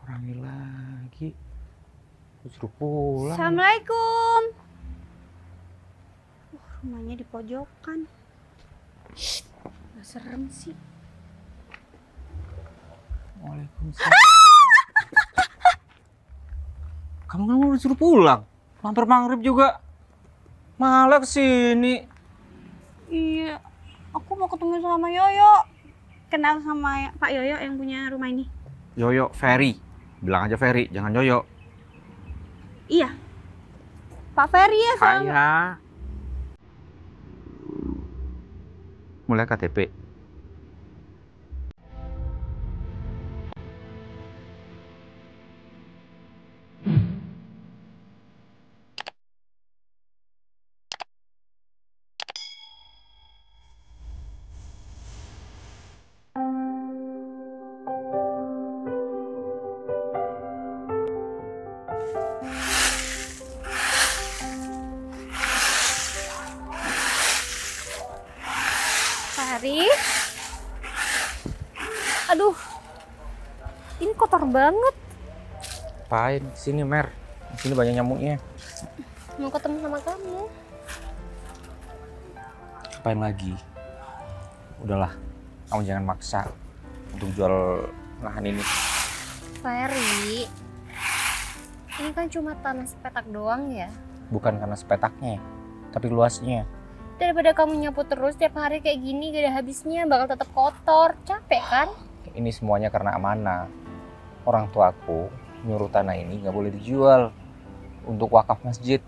Orangnya lagi. Suruh pulang. Assalamualaikum. Rumahnya di pojokan. Gak serem sih. Waalaikumsalam. Kamu nggak mau disuruh pulang? Hampir maghrib juga. Malah kesini. Iya, aku mau ketemu sama Yoyo. Kenal sama Pak Yoyo yang punya rumah ini. Yoyo, Ferry. Bilang aja Ferry, jangan Yoyo. Iya, Pak Ferry ya soalnya. Saya. Mulai KTP. Ferry. Aduh, ini kotor banget. Apain? Sini Mer. Di sini banyak nyamuknya. Mau ketemu sama kamu. Apain lagi? Udahlah, kamu jangan maksa untuk jual lahan ini. Ferry, ini kan cuma tanah sepetak doang ya. Bukan karena sepetaknya, tapi luasnya. Daripada kamu nyapu terus tiap hari kayak gini gak ada habisnya, bakal tetap kotor. Capek kan? Ini semuanya karena amanah. Orang tuaku nyuruh tanah ini nggak boleh dijual untuk wakaf masjid.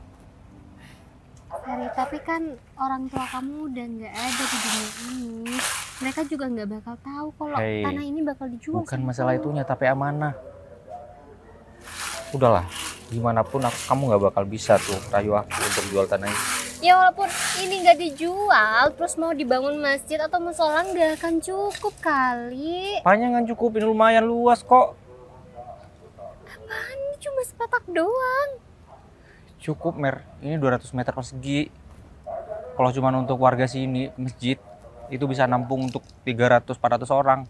Ferry, tapi kan orang tua kamu udah nggak ada di dunia ini. Mereka juga nggak bakal tahu kalau tanah ini bakal dijual. Bukan masalah itunya, tapi amanah. Udahlah, gimana pun kamu nggak bakal bisa tuh rayu aku untuk jual tanah ini. Ya walaupun ini nggak dijual, terus mau dibangun masjid atau musola nggak akan cukup kali. Apanya nggak cukup? Ini lumayan luas kok. Apaan? Ini cuma sepetak doang. Cukup Mer, ini 200 meter persegi. Kalau cuma untuk warga sini, masjid, itu bisa nampung untuk 300-400 orang.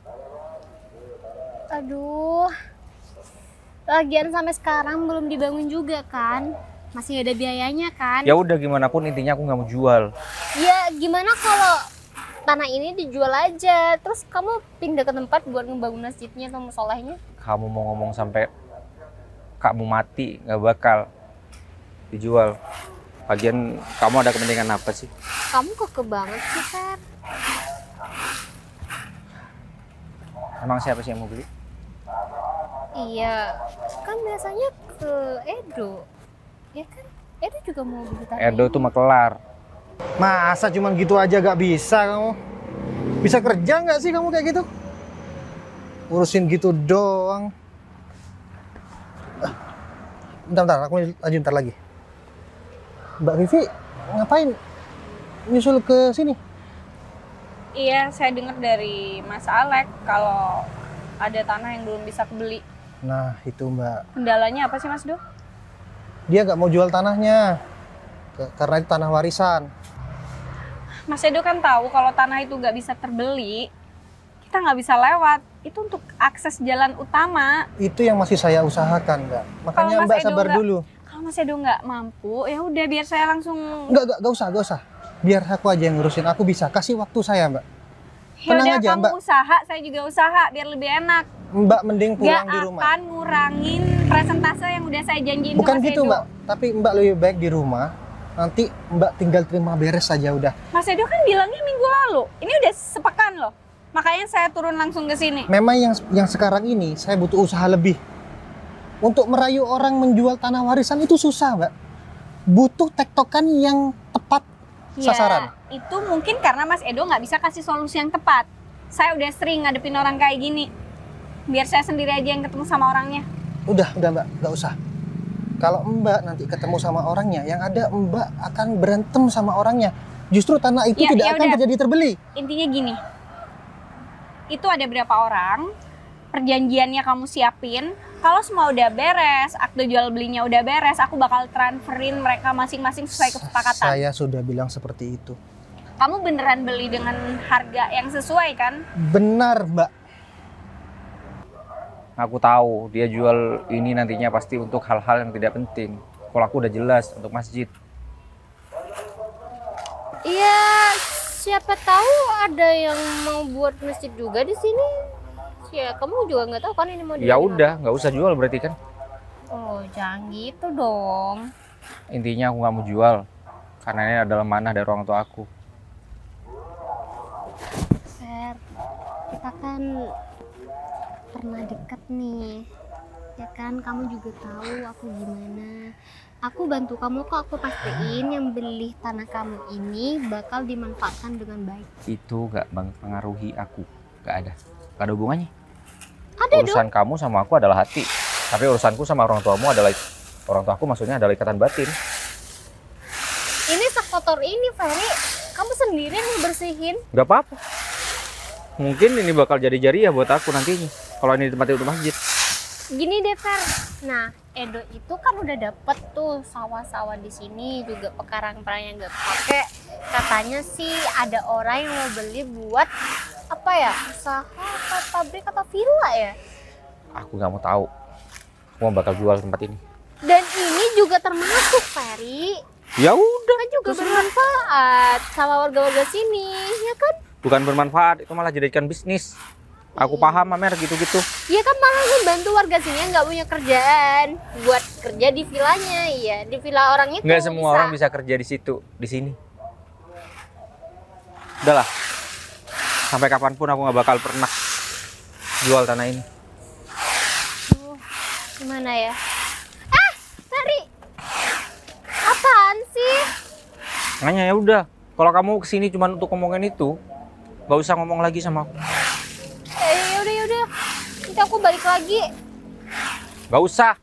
Aduh, lagian sampai sekarang belum dibangun juga kan? Masih ada biayanya kan? Ya udah gimana pun intinya aku nggak mau jual. Ya gimana kalau tanah ini dijual aja, terus kamu pindah ke tempat buat ngebangun masjidnya atau musolahnya? Kamu mau ngomong sampai kamu mati nggak bakal dijual. Lagian kamu ada kepentingan apa sih? Kamu keke banget sih, Fer. Emang siapa sih yang mau beli? Iya, kan biasanya ke Edo. Ya kan, Edo juga mau beli tanah Edo ini. tuh makelar. Masa cuman gitu aja gak bisa kamu? Bisa kerja nggak sih kamu kayak gitu? Urusin gitu doang. Bentar, aku lanjut ntar lagi. Mbak Vivi ngapain nyusul ke sini? Iya, saya dengar dari Mas Alek kalau ada tanah yang belum bisa kebeli. Nah itu Mbak, Kendalanya apa sih Mas Do? dia nggak mau jual tanahnya karena itu tanah warisan. Mas Edo kan tahu kalau tanah itu nggak bisa terbeli, kita nggak bisa lewat. Itu untuk akses jalan utama. Itu yang masih saya usahakan Mbak. Makanya Kalau Mas Mbak Edo sabar dulu. Kalau Mas Edo nggak mampu, ya udah biar saya langsung. Nggak usah. Biar aku aja yang ngurusin. Aku bisa kasih waktu saya Mbak. Ya Tenang udah, aja, kamu Mbak. usaha, saya juga usaha biar lebih enak. Mbak mending pulang Gak di rumah. akan ngurangin presentase yang udah saya janjiin Bukan ke Mas gitu Edo. Mbak, tapi Mbak lebih baik di rumah. Nanti Mbak tinggal terima beres saja udah. Mas Edo kan bilangnya minggu lalu. Ini udah sepekan loh. Makanya saya turun langsung ke sini. Memang yang sekarang ini saya butuh usaha lebih. Untuk merayu orang menjual tanah warisan itu susah Mbak. Butuh tektokan yang tepat sasaran. Ya, itu mungkin karena Mas Edo nggak bisa kasih solusi yang tepat. Saya udah sering ngadepin orang kayak gini. Biar saya sendiri aja yang ketemu sama orangnya. Udah Mbak, nggak usah. Kalau Mbak nanti ketemu sama orangnya, yang ada Mbak akan berantem sama orangnya. Justru tanah itu tidak akan terjadi terbeli. Intinya gini, itu ada berapa orang, perjanjiannya kamu siapin. Kalau semua udah beres, akte jual belinya udah beres, aku bakal transferin mereka masing-masing sesuai kesepakatan. Saya sudah bilang seperti itu. Kamu beneran beli dengan harga yang sesuai kan? Benar Mbak. Aku tahu dia jual ini nantinya pasti untuk hal-hal yang tidak penting. Kalau aku udah jelas untuk masjid. Iya, siapa tahu ada yang mau buat masjid juga di sini. Ya, kamu juga nggak tahu kan ini mau Ya dijadiin udah, nggak usah jual berarti kan. apa. Oh, jangan gitu dong. Intinya aku nggak mau jual karena ini adalah manah dari orang tua aku. Fer, kita kan pernah deket nih. Ya kan, kamu juga tahu aku gimana. Aku bantu kamu kok, aku pastiin yang beli tanah kamu ini bakal dimanfaatkan dengan baik. Itu nggak mempengaruhi aku, nggak ada hubungannya. Ada dong. Urusan kamu sama aku adalah hati, tapi urusanku sama orang tuamu adalah orang tuaku, maksudnya adalah ikatan batin. Ini sekotor ini, Ferry. Kamu sendiri nih bersihin. Nggak apa-apa. Mungkin ini bakal jadi jariah buat aku nantinya kalau ini ditempatin untuk masjid. Gini deh, Fer. Nah, Edo itu kan udah dapet tuh sawah-sawah di sini, juga pekarangan yang nggak pakai. Katanya sih ada orang yang mau beli buat apa ya? Usaha atau pabrik atau villa ya? Aku nggak mau tahu. Aku mau bakal jual tempat ini. Dan ini juga termasuk, Ferry. Ya udah. Kan juga bermanfaat sama warga-warga sini, ya kan? Bukan bermanfaat, itu malah jadikan bisnis. Aku paham, Amer, gitu-gitu. Ya kan malah ngebantu warga sini yang nggak punya kerjaan buat kerja di villanya, ya di villa orang itu. Nggak semua orang bisa kerja di situ, di sini. Udahlah, sampai kapanpun aku nggak bakal pernah jual tanah ini. Gimana ya? Tari, apaan sih? Makanya ya udah, kalau kamu kesini cuma untuk ngomongin itu, nggak usah ngomong lagi sama aku. Yaudah, nanti aku balik lagi. Nggak usah.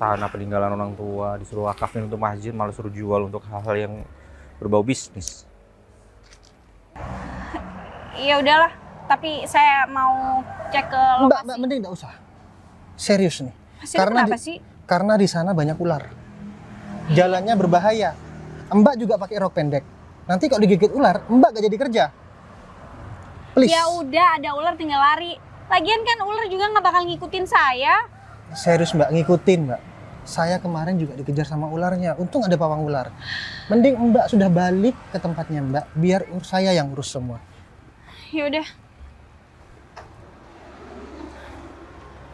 Tanah peninggalan orang tua disuruh wakafin untuk masjid, malah suruh jual untuk hal-hal yang berbau bisnis. Iya udahlah, tapi saya mau cek ke lokasi. Mbak, mending nggak usah. Serius nih. Sini kenapa sih? Karena di sana banyak ular. Jalannya berbahaya. Mbak juga pakai rok pendek. Nanti kalau digigit ular, Mbak gak jadi kerja. Please. Ya udah, ada ular tinggal lari. Lagian kan ular juga nggak bakal ngikutin saya. Serius Mbak, ngikutin Mbak. Saya kemarin juga dikejar sama ularnya. Untung ada pawang ular. Mending Mbak sudah balik ke tempatnya Mbak, biar saya yang urus semua. Ya udah.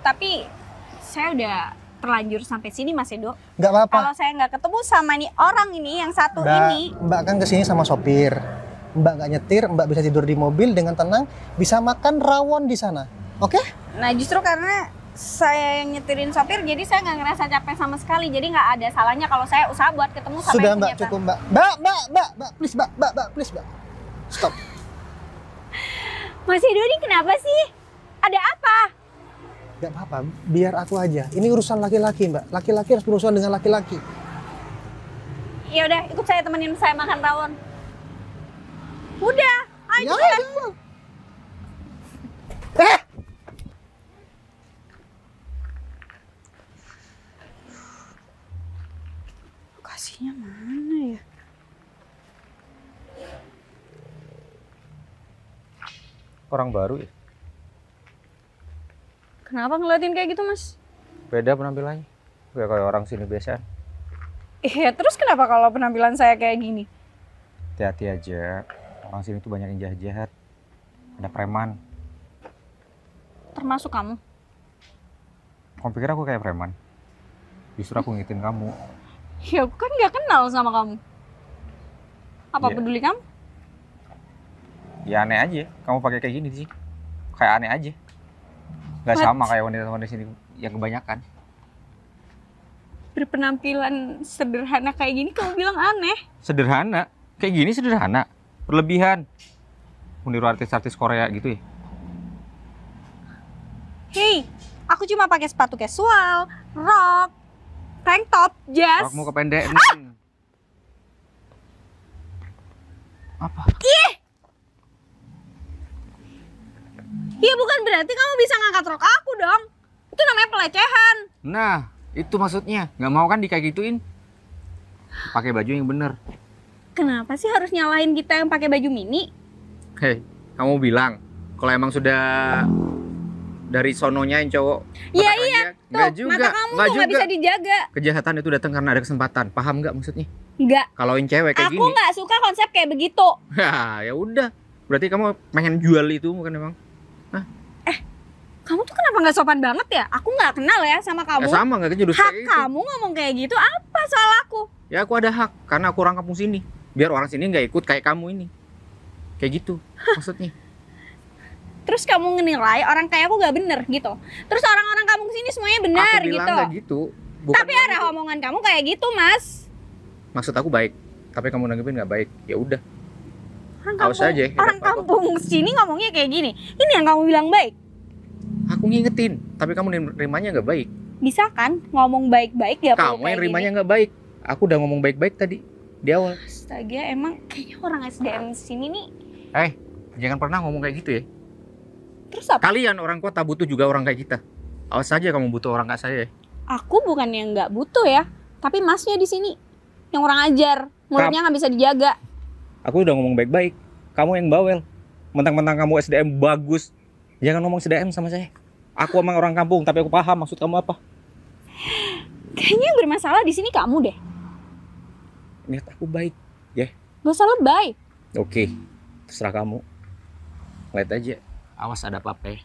Tapi saya udah terlanjur sampai sini Mas Edo. Nggak apa-apa. Kalau saya nggak ketemu sama nih orang ini yang satu ini. Mbak kan kesini sama sopir. Mbak nggak nyetir, Mbak bisa tidur di mobil dengan tenang, bisa makan rawon di sana. Oke? Nah justru karena saya yang nyetirin sopir, jadi saya nggak ngerasa capek sama sekali. Jadi nggak ada salahnya kalau saya usaha buat ketemu sama Sudah yang Mbak, punya cukup Mbak. Mbak, please Mbak, please Mbak. Stop. Mas Edo ini kenapa sih? Ada apa? Gak apa-apa, biar aku aja. Ini urusan laki-laki Mbak. Laki-laki harus berurusan dengan laki-laki. Ya udah, ikut saya temenin saya makan rawon. Udah, ayo. Ya. Lokasinya mana ya? Orang baru ya? Kenapa ngeliatin kayak gitu Mas? Beda penampilannya. Kayak orang sini biasa. Iya, terus kenapa kalau penampilan saya kayak gini? Hati-hati aja. Orang sini tuh banyak yang jahat-jahat. Ada preman. Termasuk kamu? Kamu pikir aku kayak preman? Justru aku ngingetin kamu. Ya aku kan nggak kenal sama kamu. Apa Iya. peduli kamu? Ya aneh aja. Kamu pakai kayak gini sih. Kayak aneh aja. Gak sama kayak wanita-wanita sini yang kebanyakan. Berpenampilan sederhana kayak gini kamu bilang aneh. Sederhana? Kayak gini sederhana? Berlebihan. Meniru artis-artis Korea gitu ya? Hei, aku cuma pakai sepatu casual, rok, tank top, jas. Rokmu kependekan. Apa? Ya bukan berarti kamu bisa ngangkat rok aku dong. Itu namanya pelecehan. Nah, itu maksudnya. Nggak mau kan dikayak gituin? Pakai baju yang bener. Kenapa sih harus nyalahin kita yang pakai baju mini? Hei, kamu bilang Kalau emang sudah dari sononya yang cowok. Iya, mata iya. dia, nggak Tuh, juga. mata kamu Nggak tuh nggak juga. bisa dijaga. Kejahatan itu datang karena ada kesempatan. Paham nggak maksudnya? Nggak. Kalau yang cewek kayak Aku gini, nggak suka konsep kayak begitu. ya udah. Berarti kamu pengen jual itu bukan emang? Kamu tuh kenapa nggak sopan banget ya? Aku nggak kenal ya sama kamu. Sama nggak kejurus Hak kayak gitu. kamu ngomong kayak gitu apa soal aku? Ya aku ada hak karena aku orang kampung sini. Biar orang sini nggak ikut kayak kamu ini. Kayak gitu maksudnya. Terus kamu menilai orang kayak aku nggak bener gitu. Terus orang-orang kampung sini semuanya benar Aku bilang gitu. nggak gitu. Bukan Tapi arah omongan kamu kayak gitu, Mas. maksud aku baik. Tapi kamu nanggepin nggak baik. Ya udah. Orang Awas kampung, aja ya, orang nggak apa-apa. kampung sini ngomongnya kayak gini. Ini yang kamu bilang baik. Aku ngingetin. Tapi kamu nerimanya nggak baik. Bisa kan ngomong baik-baik ya perlu Kamu yang kayak nerimanya gini. nggak baik. Aku udah ngomong baik-baik tadi di awal. Astaga, emang kayaknya orang SDM sini nih. Jangan pernah ngomong kayak gitu ya. Terus apa? Kalian orang kota butuh juga orang kayak kita. Awas saja kamu butuh orang kayak saya ya. Aku bukan yang nggak butuh ya, tapi masnya di sini yang orang ajar, mulutnya nggak bisa dijaga. Aku udah ngomong baik-baik. Kamu yang bawel. Mentang-mentang kamu SDM bagus. Jangan ngomong SDM sama saya. Aku emang orang kampung, tapi aku paham maksud kamu apa. Kayaknya yang bermasalah di sini kamu deh. Niat aku baik. Gak usah lebay. Oke, terserah kamu. Lihat aja. Awas ada apa-apa ya.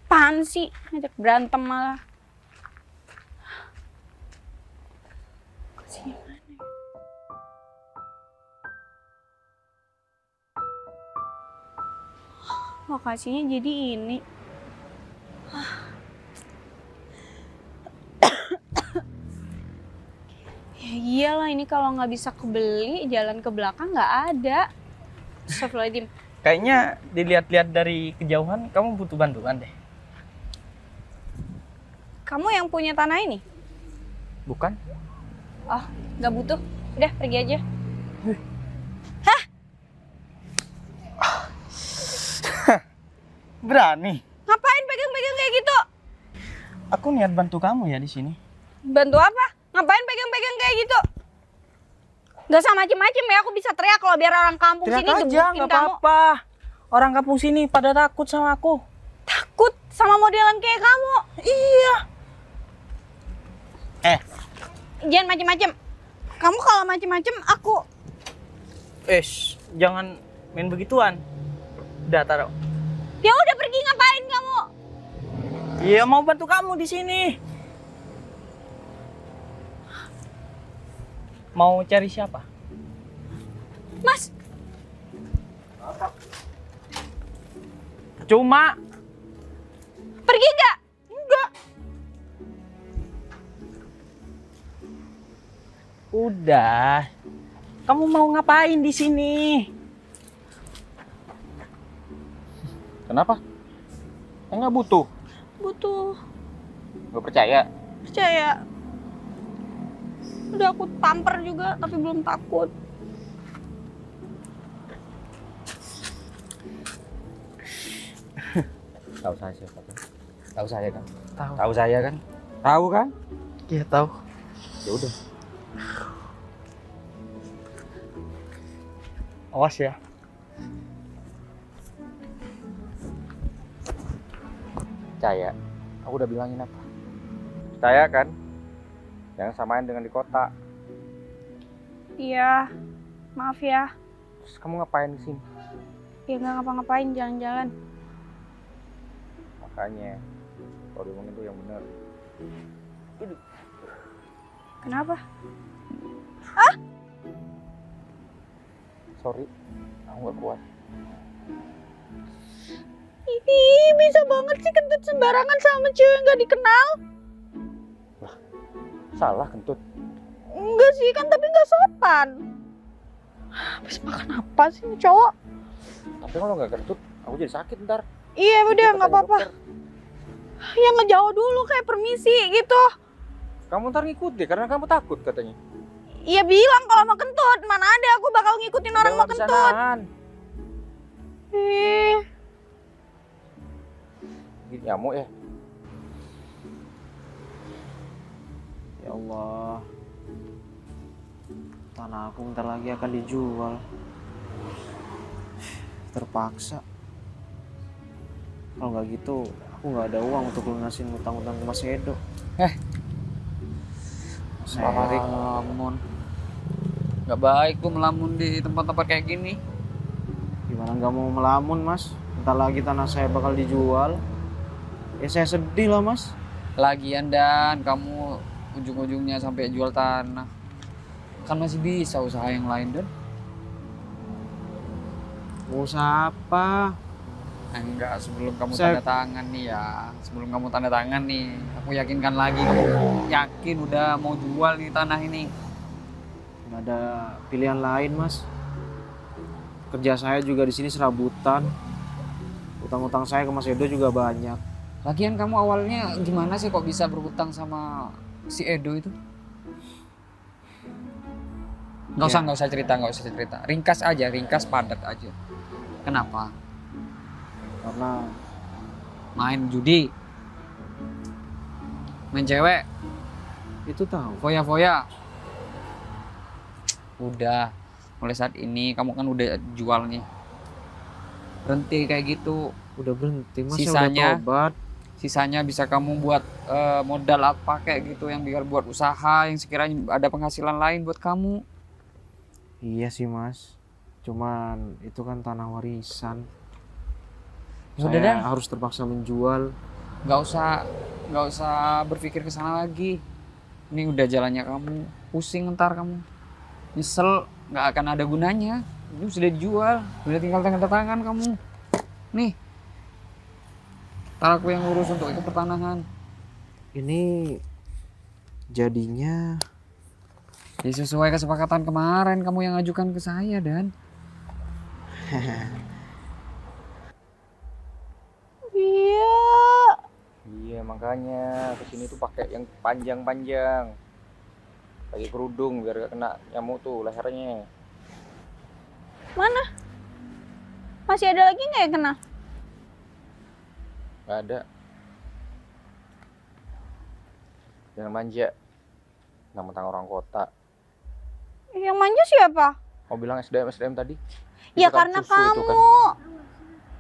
Apaan sih? Ngajak berantem malah. Lokasinya mana ya? Lokasinya jadi ini. Ya iyalah, ini kalau nggak bisa kebeli, jalan ke belakang nggak ada. Astagfirullahaladzim. Kayaknya dilihat-lihat dari kejauhan kamu butuh bantuan deh. Kamu yang punya tanah ini? Bukan? Oh, nggak butuh. Udah, pergi aja. Berani. Ngapain pegang-pegang kayak gitu? Aku niat bantu kamu ya di sini. Bantu apa? Ngapain pegang-pegang kayak gitu? Gak usah macem-macem ya, aku bisa teriak kalau biar orang kampung Teriak sini aja, gebukin nggak kamu. apa-apa. Orang kampung sini pada takut sama aku. Takut sama modelan kayak kamu. Iya. Jangan macem-macem. Kamu kalau macem-macem aku... Jangan main begituan. Udah taruh. Ya udah, pergi, ngapain kamu? Iya, mau bantu kamu di sini. Mau cari siapa? Mas, Cuma pergi gak? enggak. Udah. Kamu mau ngapain di sini? Kenapa? Enggak butuh. Butuh. Gak percaya. Percaya. Udah aku tampar juga, tapi belum takut. Tahu saya siapa kan? Tahu saya kan? Tahu. Tahu saya kan? Tahu kan? Iya, tahu. Ya udah. Awas ya. Percaya. Aku udah bilangin apa? Percaya kan? Jangan samain dengan di kota. Iya, maaf ya. Terus kamu ngapain di sini? Ya nggak ngapa-ngapain, jalan-jalan. Makanya kalau diomongin tuh yang benar. Kenapa? Sorry, aku nggak kuat. Ih, bisa banget sih kentut sembarangan sama cewek yang nggak dikenal. Salah kentut. Enggak sih, kan tapi nggak sopan. Habis makan apa sih ini cowok? Tapi kalau nggak kentut, aku jadi sakit ntar. Iya udah, Kita nggak tanya apa-apa. dokter. Ya ngejauh dulu kayak permisi gitu. Kamu ntar ngikut deh, karena kamu takut katanya. Iya bilang kalau mau kentut, mana ada aku bakal ngikutin orang mau kentut. Kesanaan. Ih, Gini nyamuk ya. Ya Allah. Tanah aku bentar lagi akan dijual. Terpaksa. Kalau nggak gitu, aku nggak ada uang untuk lunasin utang-utang ke Mas Edo. Mas Erik. Melamun. Gak baik tuh melamun di tempat-tempat kayak gini. Gimana nggak mau melamun, Mas? Bentar lagi tanah saya bakal dijual. Ya saya sedih lah, Mas. Lagian Dan, kamu ujung-ujungnya sampai jual tanah. Kan masih bisa usaha yang lain, Dan. Usaha apa? Enggak, sebelum kamu Saya- tanda tangan nih ya. Sebelum kamu tanda tangan nih, aku yakinkan lagi kamu yakin udah mau jual nih tanah ini. Nggak ada pilihan lain, Mas. Kerja saya juga di sini serabutan. Utang-utang saya ke Mas Edo juga banyak. Lagian kamu awalnya gimana sih kok bisa berhutang sama si Edo itu? Nggak usah cerita. Ringkas padat aja. Kenapa? Karena Main judi, main cewek, itu tahu. foya-foya. Udah, mulai saat ini kamu kan udah jual nih. Berhenti kayak gitu. Udah berhenti, Mas. Saya Sisanya- udah tobat. Sisanya bisa kamu buat modal apa kayak gitu yang biar buat usaha yang sekiranya ada penghasilan lain buat kamu. Iya sih, Mas. Cuman itu kan tanah warisan. Ya udah Saya dah. harus terpaksa menjual. Nggak usah berpikir ke sana lagi. Ini udah jalannya kamu. Pusing ntar kamu. Nyesel, nggak akan ada gunanya. Ini sudah dijual, udah tinggal tanda tangan kamu. Nih. Ntar aku yang urus untuk itu pertanahan. Ini jadinya Ya sesuai kesepakatan kemarin kamu yang ajukan ke saya, Dan. Iya. Iya, makanya kesini tuh pakai yang panjang-panjang. Pakai kerudung biar gak kena nyamuk tuh lehernya. Mana? Masih ada lagi nggak yang kena? Gak ada. Jangan manja. Mentang-mentang orang kota. Yang manja siapa? Mau bilang SDM tadi? Ya Itu kan karena susu itu kamu. kan.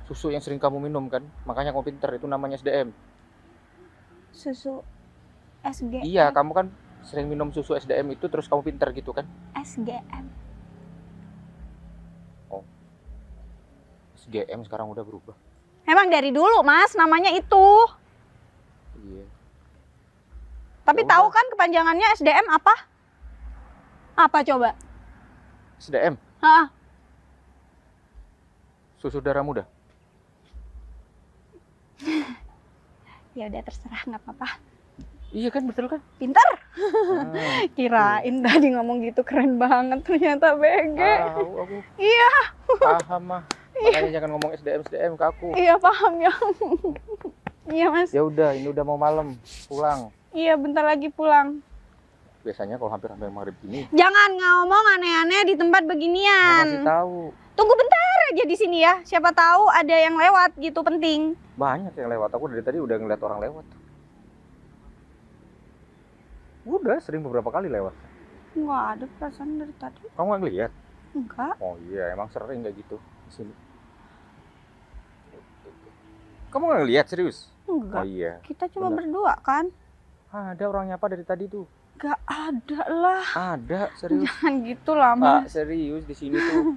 Susu yang sering kamu minum kan. Makanya kamu pinter, itu namanya SDM. Susu SG. Iya, kamu kan sering minum susu SDM itu terus kamu pinter gitu kan. SGM. SGM sekarang udah berubah. Emang dari dulu Mas namanya itu. Iya. Tapi Ya tahu udah. kan kepanjangannya SDM apa? Apa coba? SDM, Hah? susu darah muda. Ya udah terserah nggak apa-apa. Iya kan, betul kan? Pinter. Nah, Kirain tadi ngomong gitu keren banget ternyata BG. tahu aku. Iya. Paham mah. Makanya jangan ngomong SDM ke aku. Iya paham ya. Iya Mas. Ya udah, ini udah mau malam, pulang. Iya bentar lagi pulang. Biasanya kalau hampir maghrib gini, Jangan ngomong aneh-aneh di tempat aku beginian. masih tahu. Tunggu bentar aja di sini ya. Siapa tahu ada yang lewat gitu penting. Banyak yang lewat. Aku dari tadi udah ngeliat orang lewat. Udah sering beberapa kali lewat. Enggak ada perasaan dari tadi. Kamu nggak ngeliat? Enggak. Oh iya, emang sering kayak gitu di sini. Kamu nggak ngeliat serius? Enggak. Oh iya. Kita cuma benar. berdua kan? Ada orang nyapa dari tadi tuh. Gak ada lah. Ada, serius. Jangan gitu lah Pak, Mas. serius di sini tuh.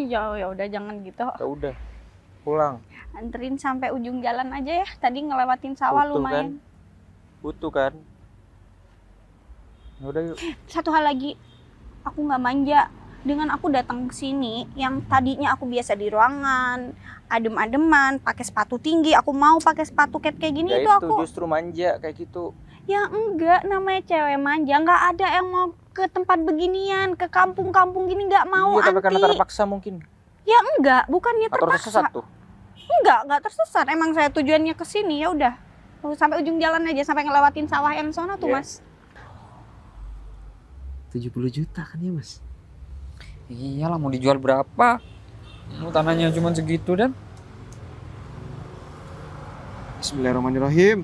Ya udah jangan gitu. Ya udah. Pulang. Anterin sampai ujung jalan aja ya. Tadi ngelewatin sawah Butuh lumayan. Butuh kan? Ya udah yuk. Satu hal lagi, aku nggak manja. Dengan aku datang ke sini, yang tadinya aku biasa di ruangan, adem-ademan, pakai sepatu tinggi, aku mau pakai sepatu kayak gini Ya itu itu aku. justru manja kayak gitu. Ya enggak, namanya cewek manja, nggak ada yang mau ke tempat beginian, ke kampung-kampung gini nggak mau Iya, tapi karena anti. terpaksa mungkin. Ya enggak, bukannya Atau terpaksa. tersesat tuh. Enggak tersesat. Emang saya tujuannya ke sini ya udah. Sampai ujung jalan aja, sampai ngelewatin sawah yang sono tuh, Iya. Mas. 70 juta kan ya, Mas? Iyalah, mau dijual berapa? Mau tanahnya cuma segitu, Dan. Bismillahirrahmanirrahim.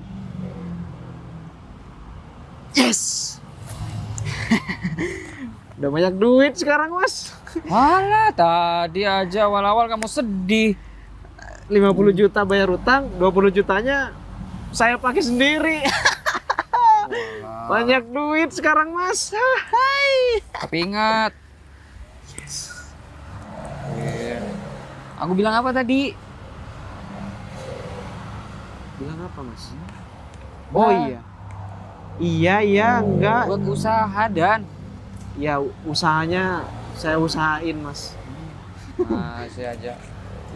Yes. Udah banyak duit sekarang, Mas. Alah, tadi aja awal-awal kamu sedih. 50 juta bayar utang, 20 jutanya saya pakai sendiri. Banyak duit sekarang, Mas. Hai. Tapi ingat. Aku bilang apa tadi? Bilang apa, Mas? Oh iya. Iya, enggak. Buat usaha dan. Ya usahanya saya usahain, Mas. Masih aja.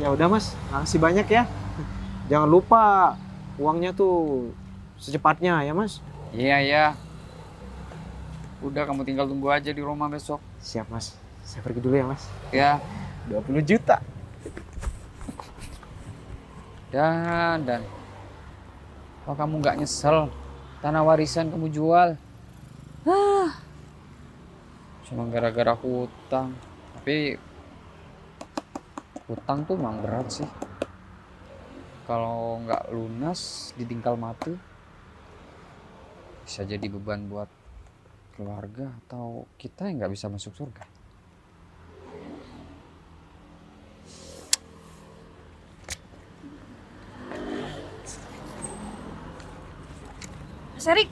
Ya udah, Mas. Makasih banyak ya. Jangan lupa uangnya tuh secepatnya ya, Mas. Iya. Udah kamu tinggal tunggu aja di rumah besok. Siap, Mas. Saya pergi dulu ya, Mas. Ya. 20 juta. Dan. Kalau kamu nggak nyesel, tanah warisan kamu jual. Cuma gara-gara hutang. Tapi hutang tuh memang berat sih. Kalau nggak lunas, ditinggal mati, bisa jadi beban buat keluarga atau kita yang nggak bisa masuk surga. Mas Erik,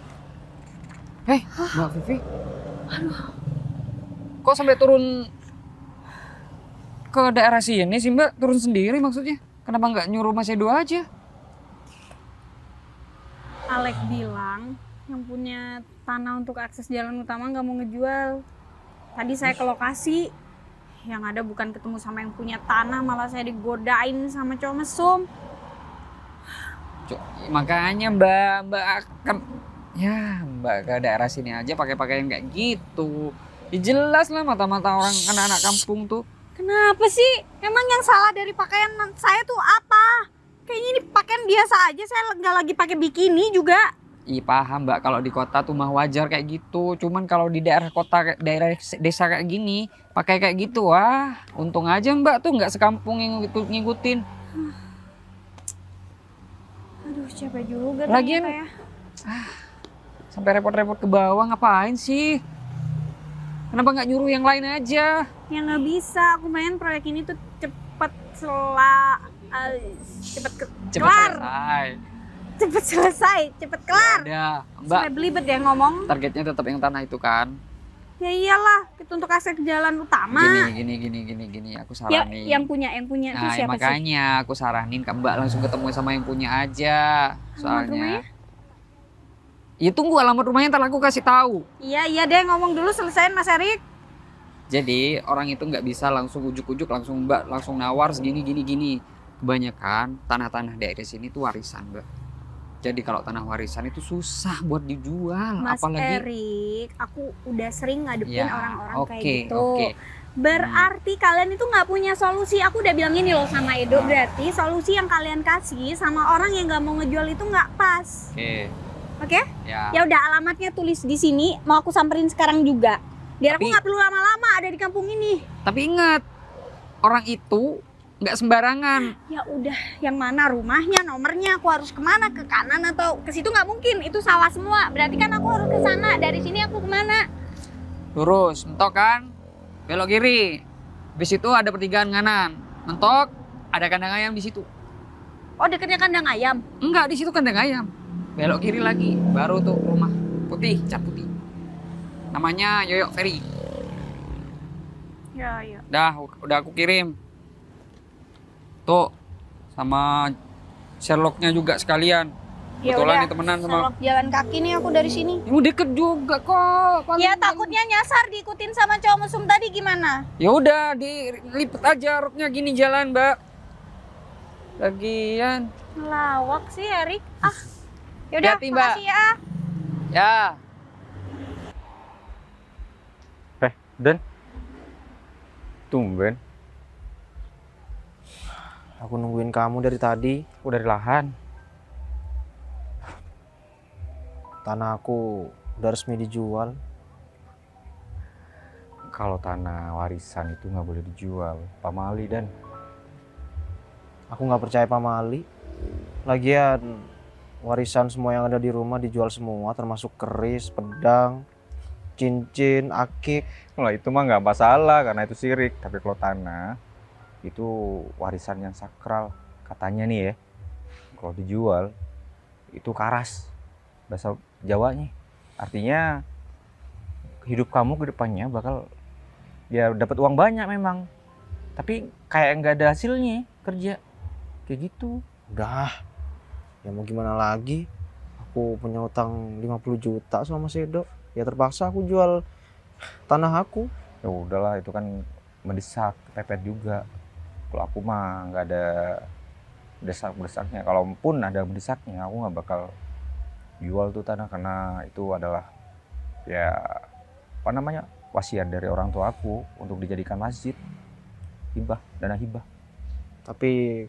Mbak Vivi. Kok sampai turun ke daerah sini sih Mbak? Turun sendiri maksudnya? Kenapa nggak nyuruh Mas Edo aja? Alek bilang yang punya tanah untuk akses jalan utama nggak mau ngejual. Tadi saya ke lokasi, yang ada bukan ketemu sama yang punya tanah, malah saya digodain sama cowok mesum. Makanya Mbak akan Mbak ke daerah sini aja pakai pakaian kayak gitu. Ya jelas lah mata-mata orang anak-anak kampung tuh. Kenapa sih? Emang yang salah dari pakaian saya tuh apa? Kayaknya ini pakaian biasa aja, saya nggak lagi pakai bikini juga. Iya paham Mbak, kalau di kota tuh mah wajar kayak gitu. Cuman kalau di daerah kota, daerah desa kayak gini, pakai kayak gitu, wah untung aja Mbak tuh nggak sekampung yang ngikutin. Aduh capek juga Lagian, ternyata ya. Sampai repot-repot ke bawah ngapain sih? Kenapa nggak nyuruh yang lain aja? Ya nggak bisa, aku main proyek ini tuh cepet kelar. Cepet selesai, cepet kelar. Ada, Mbak. Sampai belibet ya ngomong. Targetnya tetap yang tanah itu kan? Ya iyalah, itu untuk akses ke jalan utama. Gini, aku Ya, saranin. yang punya itu Nah, siapa sih? makanya aku saranin ke Mbak langsung ketemu sama yang punya aja. rumahnya? Soalnya. Ya tunggu alamat rumahnya ntar aku kasih tahu. Iya deh, ngomong dulu selesain Mas Erik. Jadi orang itu nggak bisa langsung ujuk-ujuk langsung Mbak langsung nawar segini gini. Kebanyakan tanah-tanah daerah sini tuh warisan Mbak. Jadi kalau tanah warisan itu susah buat dijual. Mas Apalagi Erik, aku udah sering ngadepin ya, orang-orang kayak oke, gitu. oke. Berarti kalian itu nggak punya solusi. Aku udah bilang ini loh sama Edo, berarti solusi yang kalian kasih sama orang yang nggak mau ngejual itu nggak pas. Oke? Ya. Ya udah, alamatnya tulis di sini. Mau aku samperin sekarang juga. Biar aku Tapi- nggak perlu lama-lama ada di kampung ini. Tapi ingat, orang itu nggak sembarangan. Ya udah, yang mana rumahnya, nomornya, aku harus kemana, ke kanan atau ke situ? Nggak mungkin, itu sawah semua. Berarti kan aku harus ke sana. Dari sini aku kemana? Lurus, mentok kan? Belok kiri. Habis itu ada pertigaan kanan. Mentok, ada kandang ayam di situ. Oh, deketnya kandang ayam. Enggak, di situ kandang ayam. Belok kiri lagi, baru tuh rumah putih, cat putih. Namanya Yoyok Ferry. Ya. Udah aku kirim. Tuh, sama Sherlocknya juga sekalian. Ya Kebetulan udah, nih temenan sama. Sherlock jalan kaki nih aku dari sini. Ini deket juga kok. Ya takutnya nyasar diikutin sama cowok mesum tadi gimana? Ya udah, dilipet aja roknya gini jalan, Mbak. Lagian. Lawak sih Erik. Ya udah, Hati-hati, Mbak. makasih ya. Ya. Dan tumben Aku nungguin kamu dari tadi. udah di lahan. Tanah aku udah resmi dijual. Kalau tanah warisan itu nggak boleh dijual, Pak Mali. Dan Aku nggak percaya Pak Mali. Lagian warisan semua yang ada di rumah dijual semua, termasuk keris, pedang, cincin, akik. kalau itu mah nggak masalah karena itu syirik. Tapi kalau tanah itu warisan yang sakral, katanya nih ya, kalau dijual itu karas, bahasa Jawanya. Artinya hidup kamu ke depannya bakal ya dapat uang banyak memang. Tapi kayak nggak ada hasilnya kerja. Kayak gitu. Udah, ya mau gimana lagi? Aku punya utang 50 juta sama Sedo. Ya terpaksa aku jual tanah aku. Ya udahlah, itu kan mendesak, kepepet juga. Kalau aku mah nggak ada desak-desaknya. Kalaupun ada mendesaknya, aku nggak bakal jual tuh tanah karena itu adalah ya apa namanya, wasiat dari orang tua aku untuk dijadikan masjid, hibah, dana hibah. Tapi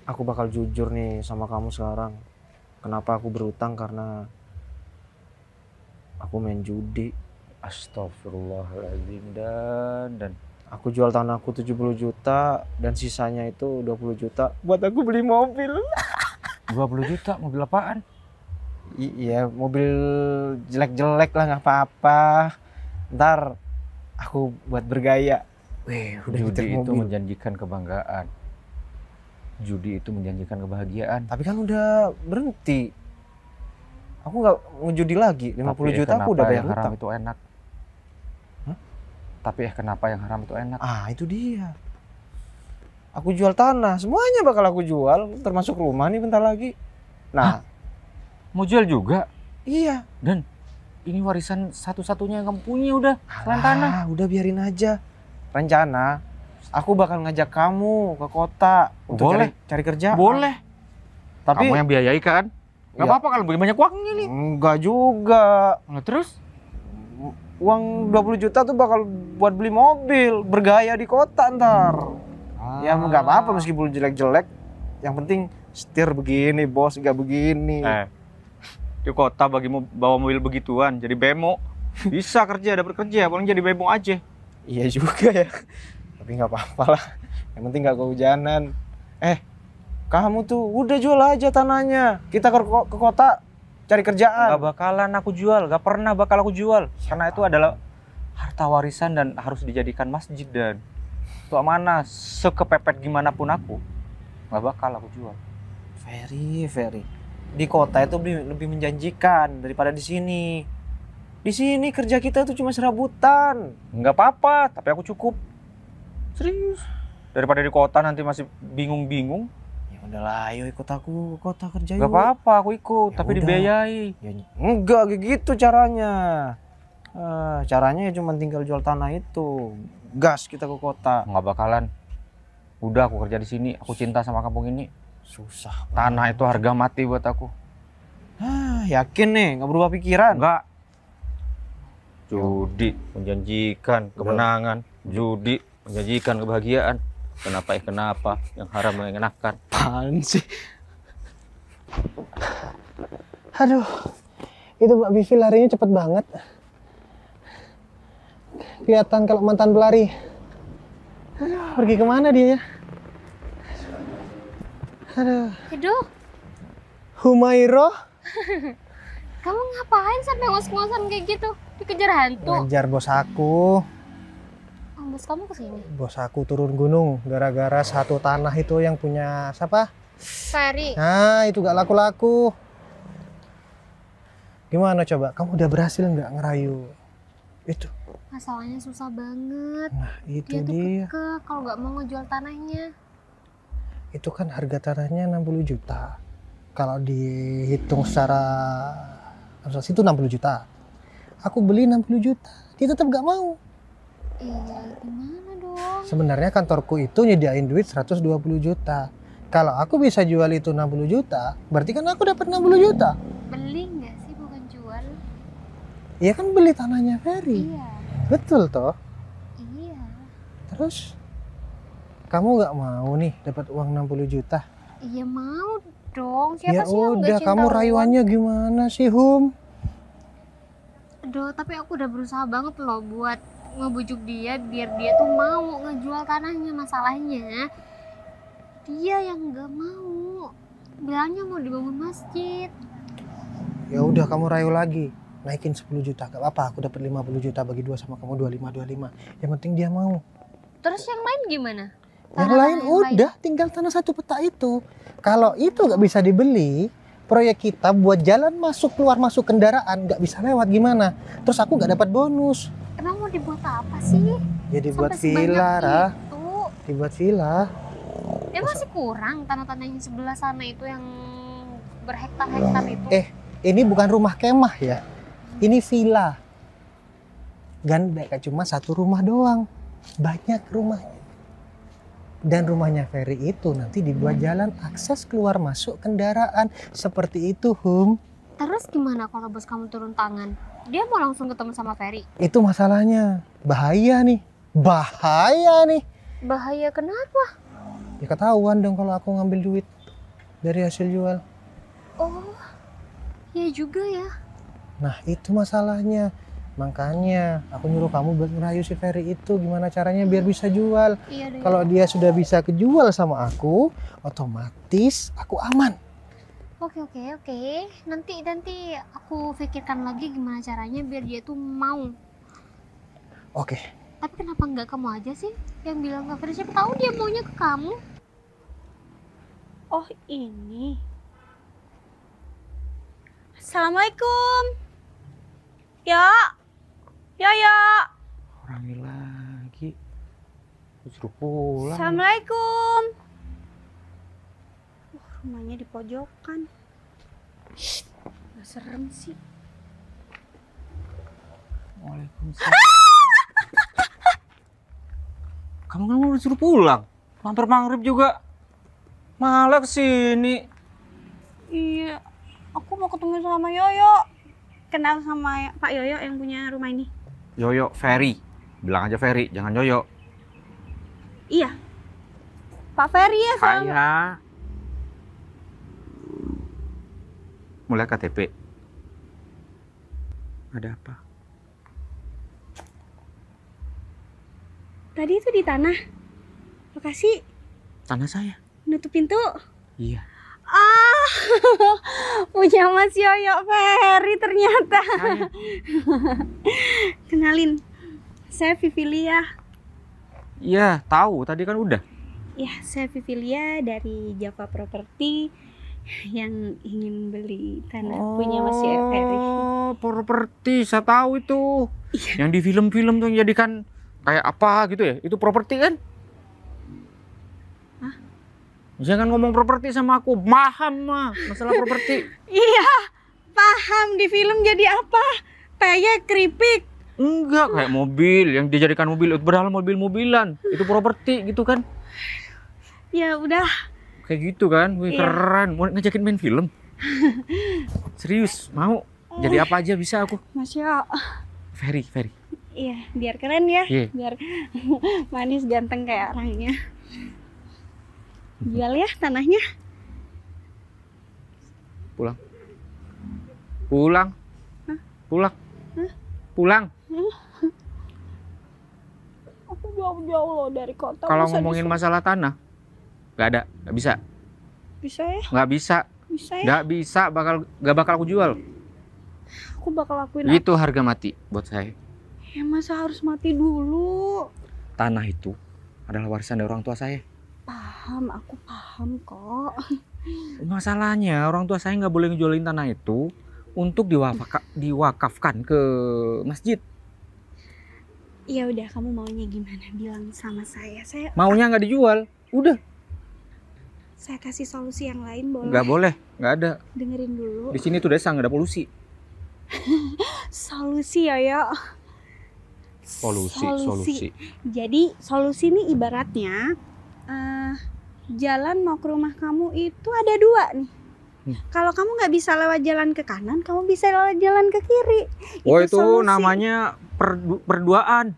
aku bakal jujur nih sama kamu sekarang. Kenapa aku berutang? Karena aku main judi. Astagfirullahaladzim. Dan Aku jual tanahku 70 juta dan sisanya itu 20 juta buat aku beli mobil. 20 juta mobil apaan? Iya, mobil jelek-jelek lah, nggak apa-apa. Ntar aku buat bergaya. Wih, udah nyetir Judi itu mobil. menjanjikan kebanggaan. Judi itu menjanjikan kebahagiaan. Tapi kan udah berhenti. Aku nggak ngejudi lagi. 50 Tapi juta aku udah kenapa bayar yang haram hutang. itu enak? Hah? Tapi kenapa yang haram itu enak? Ah, itu dia. Aku jual tanah, semuanya bakal aku jual, termasuk rumah nih bentar lagi. Nah, Mau jual juga? iya. Dan ini warisan satu-satunya yang kamu punya udah, selain tanah. Udah biarin aja. Rencana, aku bakal ngajak kamu ke kota untuk Boleh. cari kerja. Boleh. Tapi Kamu yang biayai kan? Nggak Ya. apa-apa kalau lebih banyak uangnya nih. enggak juga. Nah, terus? Uang 20 juta tuh bakal buat beli mobil, bergaya di kota ntar. Ya nggak apa-apa meskipun jelek-jelek. Yang penting setir begini, bos, nggak begini. Di kota bawa mobil begituan, jadi bemo. Bisa kerja, dapat kerja, paling jadi bemo aja. Iya juga ya. Tapi nggak apa-apa lah. Yang penting nggak kehujanan. Kamu tuh udah jual aja tanahnya. Kita ke kota cari kerjaan. Gak bakalan aku jual, gak pernah bakal aku jual. Karena itu adalah harta warisan dan harus dijadikan masjid. Dan itu amanah, sekepepet gimana pun aku gak bakal aku jual. Very. Di kota itu lebih menjanjikan daripada di sini. Di sini kerja kita tuh cuma serabutan. Nggak apa-apa, tapi aku cukup. Serius. Daripada di kota nanti masih bingung-bingung. Ya udahlah, ayo ikut aku ke kota kerja Nggak yuk. apa-apa, aku ikut, Ya tapi udah. dibiayai. Ya, enggak gitu caranya. Caranya ya cuma tinggal jual tanah itu. Gas kita ke kota. Nggak bakalan. Udah aku kerja di sini, aku cinta sama kampung ini. Susah. Tanah itu harga mati buat aku. Yakin nih, nggak berubah pikiran? Enggak. Judi menjanjikan kemenangan, judi menjanjikan kebahagiaan. Kenapa yang haram mengenakan. Apaan sih? Aduh, itu Mbak Vivi larinya cepet banget. Kelihatan kalau mantan pelari. Aduh, pergi kemana dia ya? Aduh, Aduh, Humairo kamu ngapain sampai ngos-ngosan kayak gitu? Dikejar hantu. ngajar bos aku. Oh, bos kamu kesini. Bos aku turun gunung gara-gara satu tanah itu yang punya siapa? Ferry, Nah, itu gak laku-laku. Gimana coba? Kamu udah berhasil nggak ngerayu? Itu. masalahnya susah banget. Nah, itu Dia tuh dia. kekeh kalau nggak mau ngejual tanahnya. Itu kan harga tanahnya 60 juta. Kalau dihitung secara asumsi itu 60 juta. Aku beli 60 juta. Dia tetap gak mau. Iya, gimana dong? Sebenarnya kantorku itu nyediain duit 120 juta. Kalau aku bisa jual itu 60 juta, berarti kan aku dapat 60 juta. Beli nggak sih, bukan jual? Iya kan beli tanahnya Ferry. Iya, Betul toh. iya. Terus kamu gak mau nih dapat uang 60 juta? Iya mau dong. Ya Siapa sih yang nggak udah, cinta kamu uang? rayuannya gimana sih, Hum? Aduh, tapi aku udah berusaha banget loh buat ngebujuk dia biar dia tuh mau ngejual tanahnya. Masalahnya dia yang nggak mau. Bilangnya mau dibangun masjid. Ya udah, kamu rayu lagi. Naikin 10 juta, gak apa-apa. Aku dapat 50 juta bagi 2 sama kamu 25. Yang penting dia mau. Terus yang lain gimana? Yang Tanah lain udah tinggal tanah 1 peta itu. Kalau itu nggak bisa dibeli, proyek kita buat jalan masuk keluar masuk kendaraan nggak bisa lewat gimana? Terus aku nggak dapat bonus. Emang mau dibuat apa sih? Ya dibuat Sampai sebanyak villa, Rah. itu. Dibuat villa. Ya masih kurang tanah-tanah yang sebelah sana itu yang berhektar-hektar itu. Ini bukan rumah kemah ya. Ini villa. Dan mereka cuma 1 rumah doang. Banyak rumahnya. Dan rumahnya Ferry itu nanti dibuat jalan akses keluar masuk kendaraan. Seperti itu, Hum. Terus gimana kalau bos kamu turun tangan? Dia mau langsung ketemu sama Ferry. Itu masalahnya. Bahaya nih. Bahaya nih. Bahaya kenapa? Ya ketahuan dong kalau aku ngambil duit dari hasil jual. Oh, ya juga ya. Nah itu masalahnya. Makanya aku nyuruh kamu buat ngerayu si Ferry itu. Gimana caranya biar bisa jual. Iya deh. Kalau dia sudah bisa kejual sama aku, otomatis aku aman. Oke. Nanti aku pikirkan lagi gimana caranya biar dia tuh mau. Oke. Tapi kenapa nggak kamu aja sih yang bilang ke Ferry? Siapa tahu dia maunya ke kamu. Oh ini. Assalamualaikum. Ya. Orangnya lagi. Suruh pulang. Assalamualaikum. Rumahnya di pojokan. Gak serem sih. Waalaikumsalam. Kamu kan mau disuruh pulang. Hampir maghrib juga. Malah kesini. Iya, aku mau ketemu sama Yoyo. Kenal sama Pak Yoyo yang punya rumah ini. Yoyo, Ferry. Bilang aja Ferry, jangan Yoyo. Iya. Pak Ferry ya sama. Saya. Mau lihat KTP? Ada apa? Tadi itu di tanah. Lokasi Tanah saya. nutup pintu. Iya. Ah, punya Mas Yoyo Ferry ternyata. Saya. Kenalin, saya Vivilia. Iya, tahu. Tadi kan udah. Ya, saya Vivilia dari Java Property yang ingin beli tanah punya Mas Yoyo Ferry. Oh, properti. Saya tahu itu. Yang di film-film tuh yang jadikan kayak apa gitu ya? Itu properti kan? Hah? Jangan ngomong properti sama aku. Paham mah masalah properti. Iya, paham di film jadi apa? Peyek, keripik. Enggak, kayak mobil yang dijadikan mobil itu padahal mobil-mobilan. Itu properti gitu kan? Ya udah, Kayak gitu kan? Wih, Iya. keren. Mau ngajakin main film? Serius, mau? Jadi apa aja bisa aku. Mas Yoyo. Ferry. Iya, biar keren ya. Iya. Biar manis ganteng kayak orangnya. Jual ya tanahnya. Pulang. Hah? Pulang. Hah? Pulang. Aku jauh-jauh loh dari kota. Kalau masa ngomongin disuruh- masalah tanah, nggak ada, nggak bisa, Bisa ya? nggak bisa, Bisa ya? nggak bisa, nggak bakal aku jual. Aku bakal lakuin apa? Itu harga mati buat saya. Ya masa harus mati dulu? Tanah itu adalah warisan dari orang tua saya. Paham, aku paham kok. Masalahnya orang tua saya nggak boleh ngejualin tanah itu untuk diwakafkan ke masjid. Ya udah, kamu maunya gimana? Bilang sama saya. Maunya nggak dijual, udah. Saya kasih solusi yang lain boleh? Nggak boleh, nggak ada. Dengerin dulu. Di sini tuh desa nggak ada polusi. Solusi ya. Solusi. Jadi solusi ini ibaratnya jalan mau ke rumah kamu itu ada 2 nih. Kalau kamu nggak bisa lewat jalan ke kanan, kamu bisa lewat jalan ke kiri. Oh itu solusi. namanya perduaan.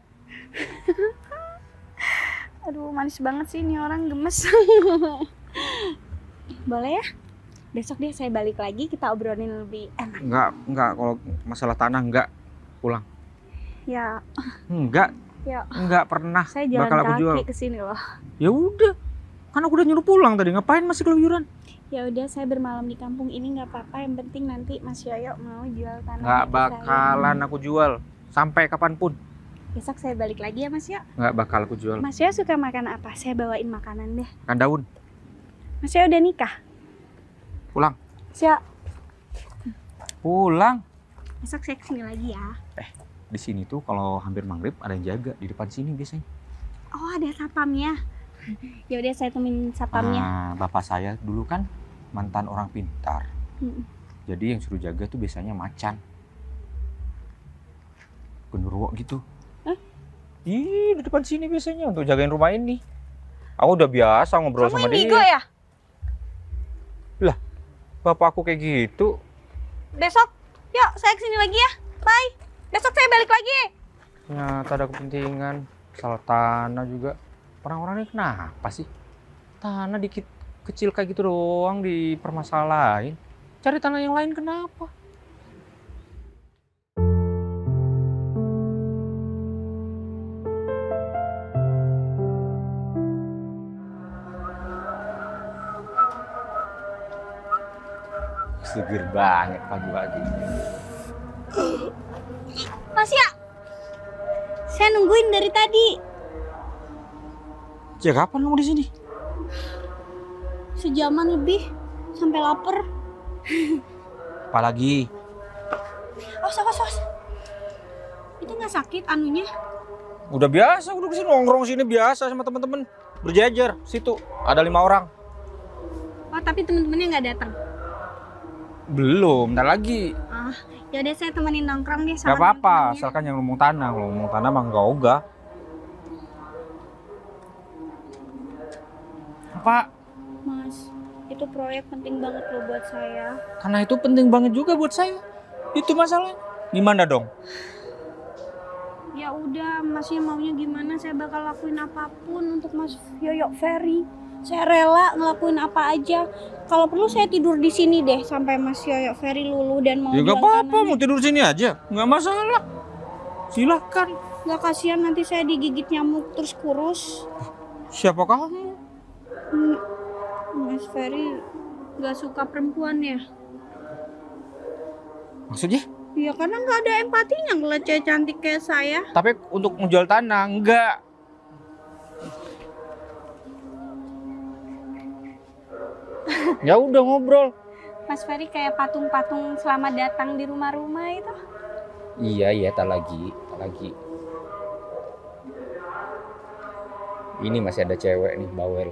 Aduh, manis banget sih ini orang, gemes. Boleh ya? Besok deh saya balik lagi, kita obrolin lebih enak. Enggak, kalau masalah tanah enggak. Pulang. Ya, Enggak, ya. enggak pernah Saya jalan bakal aku jual. kaki ke sini loh. Ya udah. Kan aku udah nyuruh pulang tadi, ngapain masih keluyuran? Ya udah, saya bermalam di kampung ini nggak apa-apa. Yang penting nanti Mas Yoyo mau jual tanah. Enggak bakalan aku jual sampai kapanpun. Besok saya balik lagi ya Mas Yo. Nggak bakal aku jual. Mas Yo suka makan apa? Saya bawain makanan deh. Makan daun. Mas Yo udah nikah? Pulang. Siap. Pulang. Besok saya kesini lagi ya. Di sini tuh kalau hampir maghrib ada yang jaga di depan sini biasanya. Oh ada satpamnya. Ya udah saya temenin satpamnya. Nah, bapak saya dulu kan mantan orang pintar. Jadi yang suruh jaga tuh biasanya macan. Genderuwo gitu. Ih, di depan sini biasanya untuk jagain rumah ini. Aku udah biasa ngobrol sama Kamu dia. indigo ya? Bapak aku kayak gitu. Besok, yuk saya kesini lagi ya. Bye. Besok saya balik lagi. Ternyata ada kepentingan. Salah tanah juga. Orang-orang ini kenapa sih? Tanah dikit kecil kayak gitu doang dipermasalahin. Cari tanah yang lain kenapa? Seger banget pagi-pagi. Mas ya, saya nungguin dari tadi. Sejak kapan kamu di sini? Sejaman lebih, sampai lapar. Apalagi? Awas. Itu nggak sakit anunya? Udah biasa, udah kesini nongkrong sini biasa sama teman-teman. Berjajar, situ ada 5 orang. Oh tapi temen-temennya nggak datang. Belum, ntar lagi. Ya udah saya temenin nongkrong deh Gak sama apa-apa, temen-temennya. asalkan jangan ngomong tanah. Kalau ngomong tanah mah nggak ogah. Apa? Mas, itu proyek penting banget loh buat saya. Karena itu penting banget juga buat saya. Itu masalahnya. Gimana dong? Ya udah, masnya maunya gimana? Saya bakal lakuin apapun untuk Mas Yoyo Ferry. Saya rela ngelakuin apa aja. Kalau perlu saya tidur di sini deh sampai Mas Yoyo Ferry luluh dan mau Ya jual gak apa-apa, tanahnya. mau tidur sini aja. Nggak masalah. Silahkan. Gak kasihan nanti saya digigit nyamuk terus kurus. Siapa kamu? Mas Ferry gak suka perempuan ya? Maksudnya? Ya karena gak ada empatinya ngeliat cewek cantik kayak saya. Tapi untuk menjual tanah, enggak. Ya udah ngobrol. Mas Ferry kayak patung-patung selamat datang di rumah-rumah itu. Iya, tak lagi. Ini masih ada cewek nih, bawel.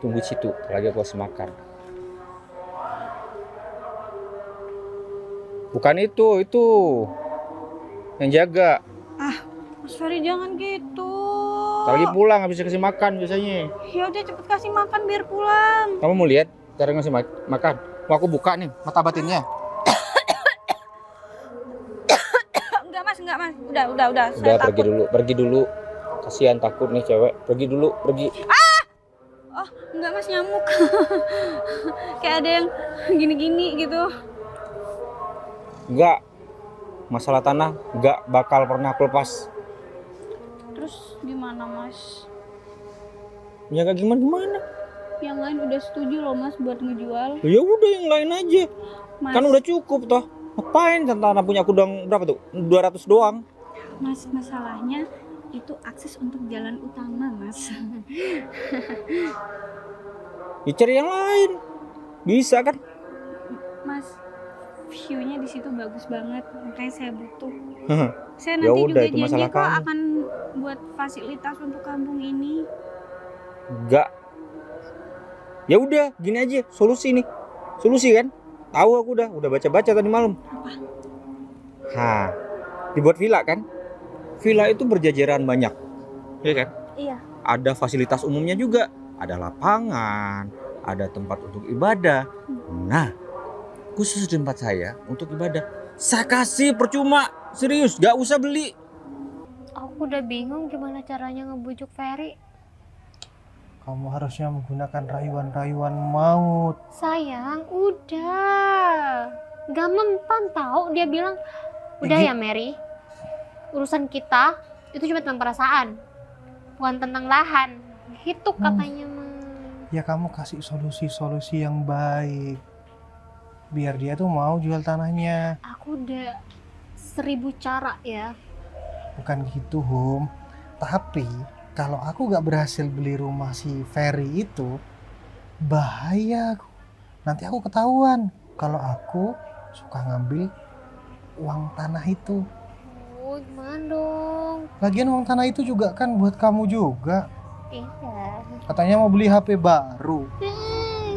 Tunggu situ, lagi aku kasih makan. Bukan itu. Yang jaga. Mas Ferry jangan gitu. Lagi pulang, habis kasih makan biasanya. Ya udah cepet kasih makan biar pulang. Kamu mau lihat cara ngasih makan? Mau aku buka nih mata batinnya. Enggak mas. Udah. Udah, Saya takut. pergi dulu. Kasihan takut nih cewek. Pergi. Oh enggak mas, nyamuk. Kayak ada yang gini-gini gitu. Enggak. Masalah tanah enggak bakal pernah aku lepas. Terus gimana mas? Ya enggak gimana? Yang lain udah setuju loh mas buat ngejual. Ya udah yang lain aja. Mas, Kan udah cukup toh. Ngapain tanah punya aku doang berapa tuh? 200 doang. Mas masalahnya itu akses untuk jalan utama mas. Ya cari yang lain. Bisa kan? Mas, view-nya di situ bagus banget, makanya saya butuh. Saya Ya nanti udah, juga itu janji masalah kok kamu. akan buat fasilitas untuk kampung ini. Enggak. Ya udah, gini aja, solusi nih. Solusi kan? Tahu aku udah baca-baca tadi malam. Apa? Dibuat villa kan? Villa itu berjajaran banyak. Iya kan? Iya. Ada fasilitas umumnya juga, ada lapangan, ada tempat untuk ibadah. Nah, khusus di tempat saya untuk ibadah, saya kasih percuma, serius, gak usah beli. Aku udah bingung gimana caranya ngebujuk Ferry. Kamu harusnya menggunakan rayuan-rayuan maut. Sayang, udah. Gak mempan tahu, dia bilang, udah ya Mary, urusan kita itu cuma tentang perasaan, bukan tentang lahan. Gitu katanya mah. Ya kamu kasih solusi-solusi yang baik. Biar dia tuh mau jual tanahnya. Aku udah 1000 cara ya. Bukan gitu, Hum. Tapi kalau aku gak berhasil beli rumah si Ferry itu, bahaya aku. Nanti aku ketahuan kalau aku suka ngambil uang tanah itu. Oh, gimana dong? Lagian uang tanah itu juga kan buat kamu juga. Iya. Katanya mau beli HP baru.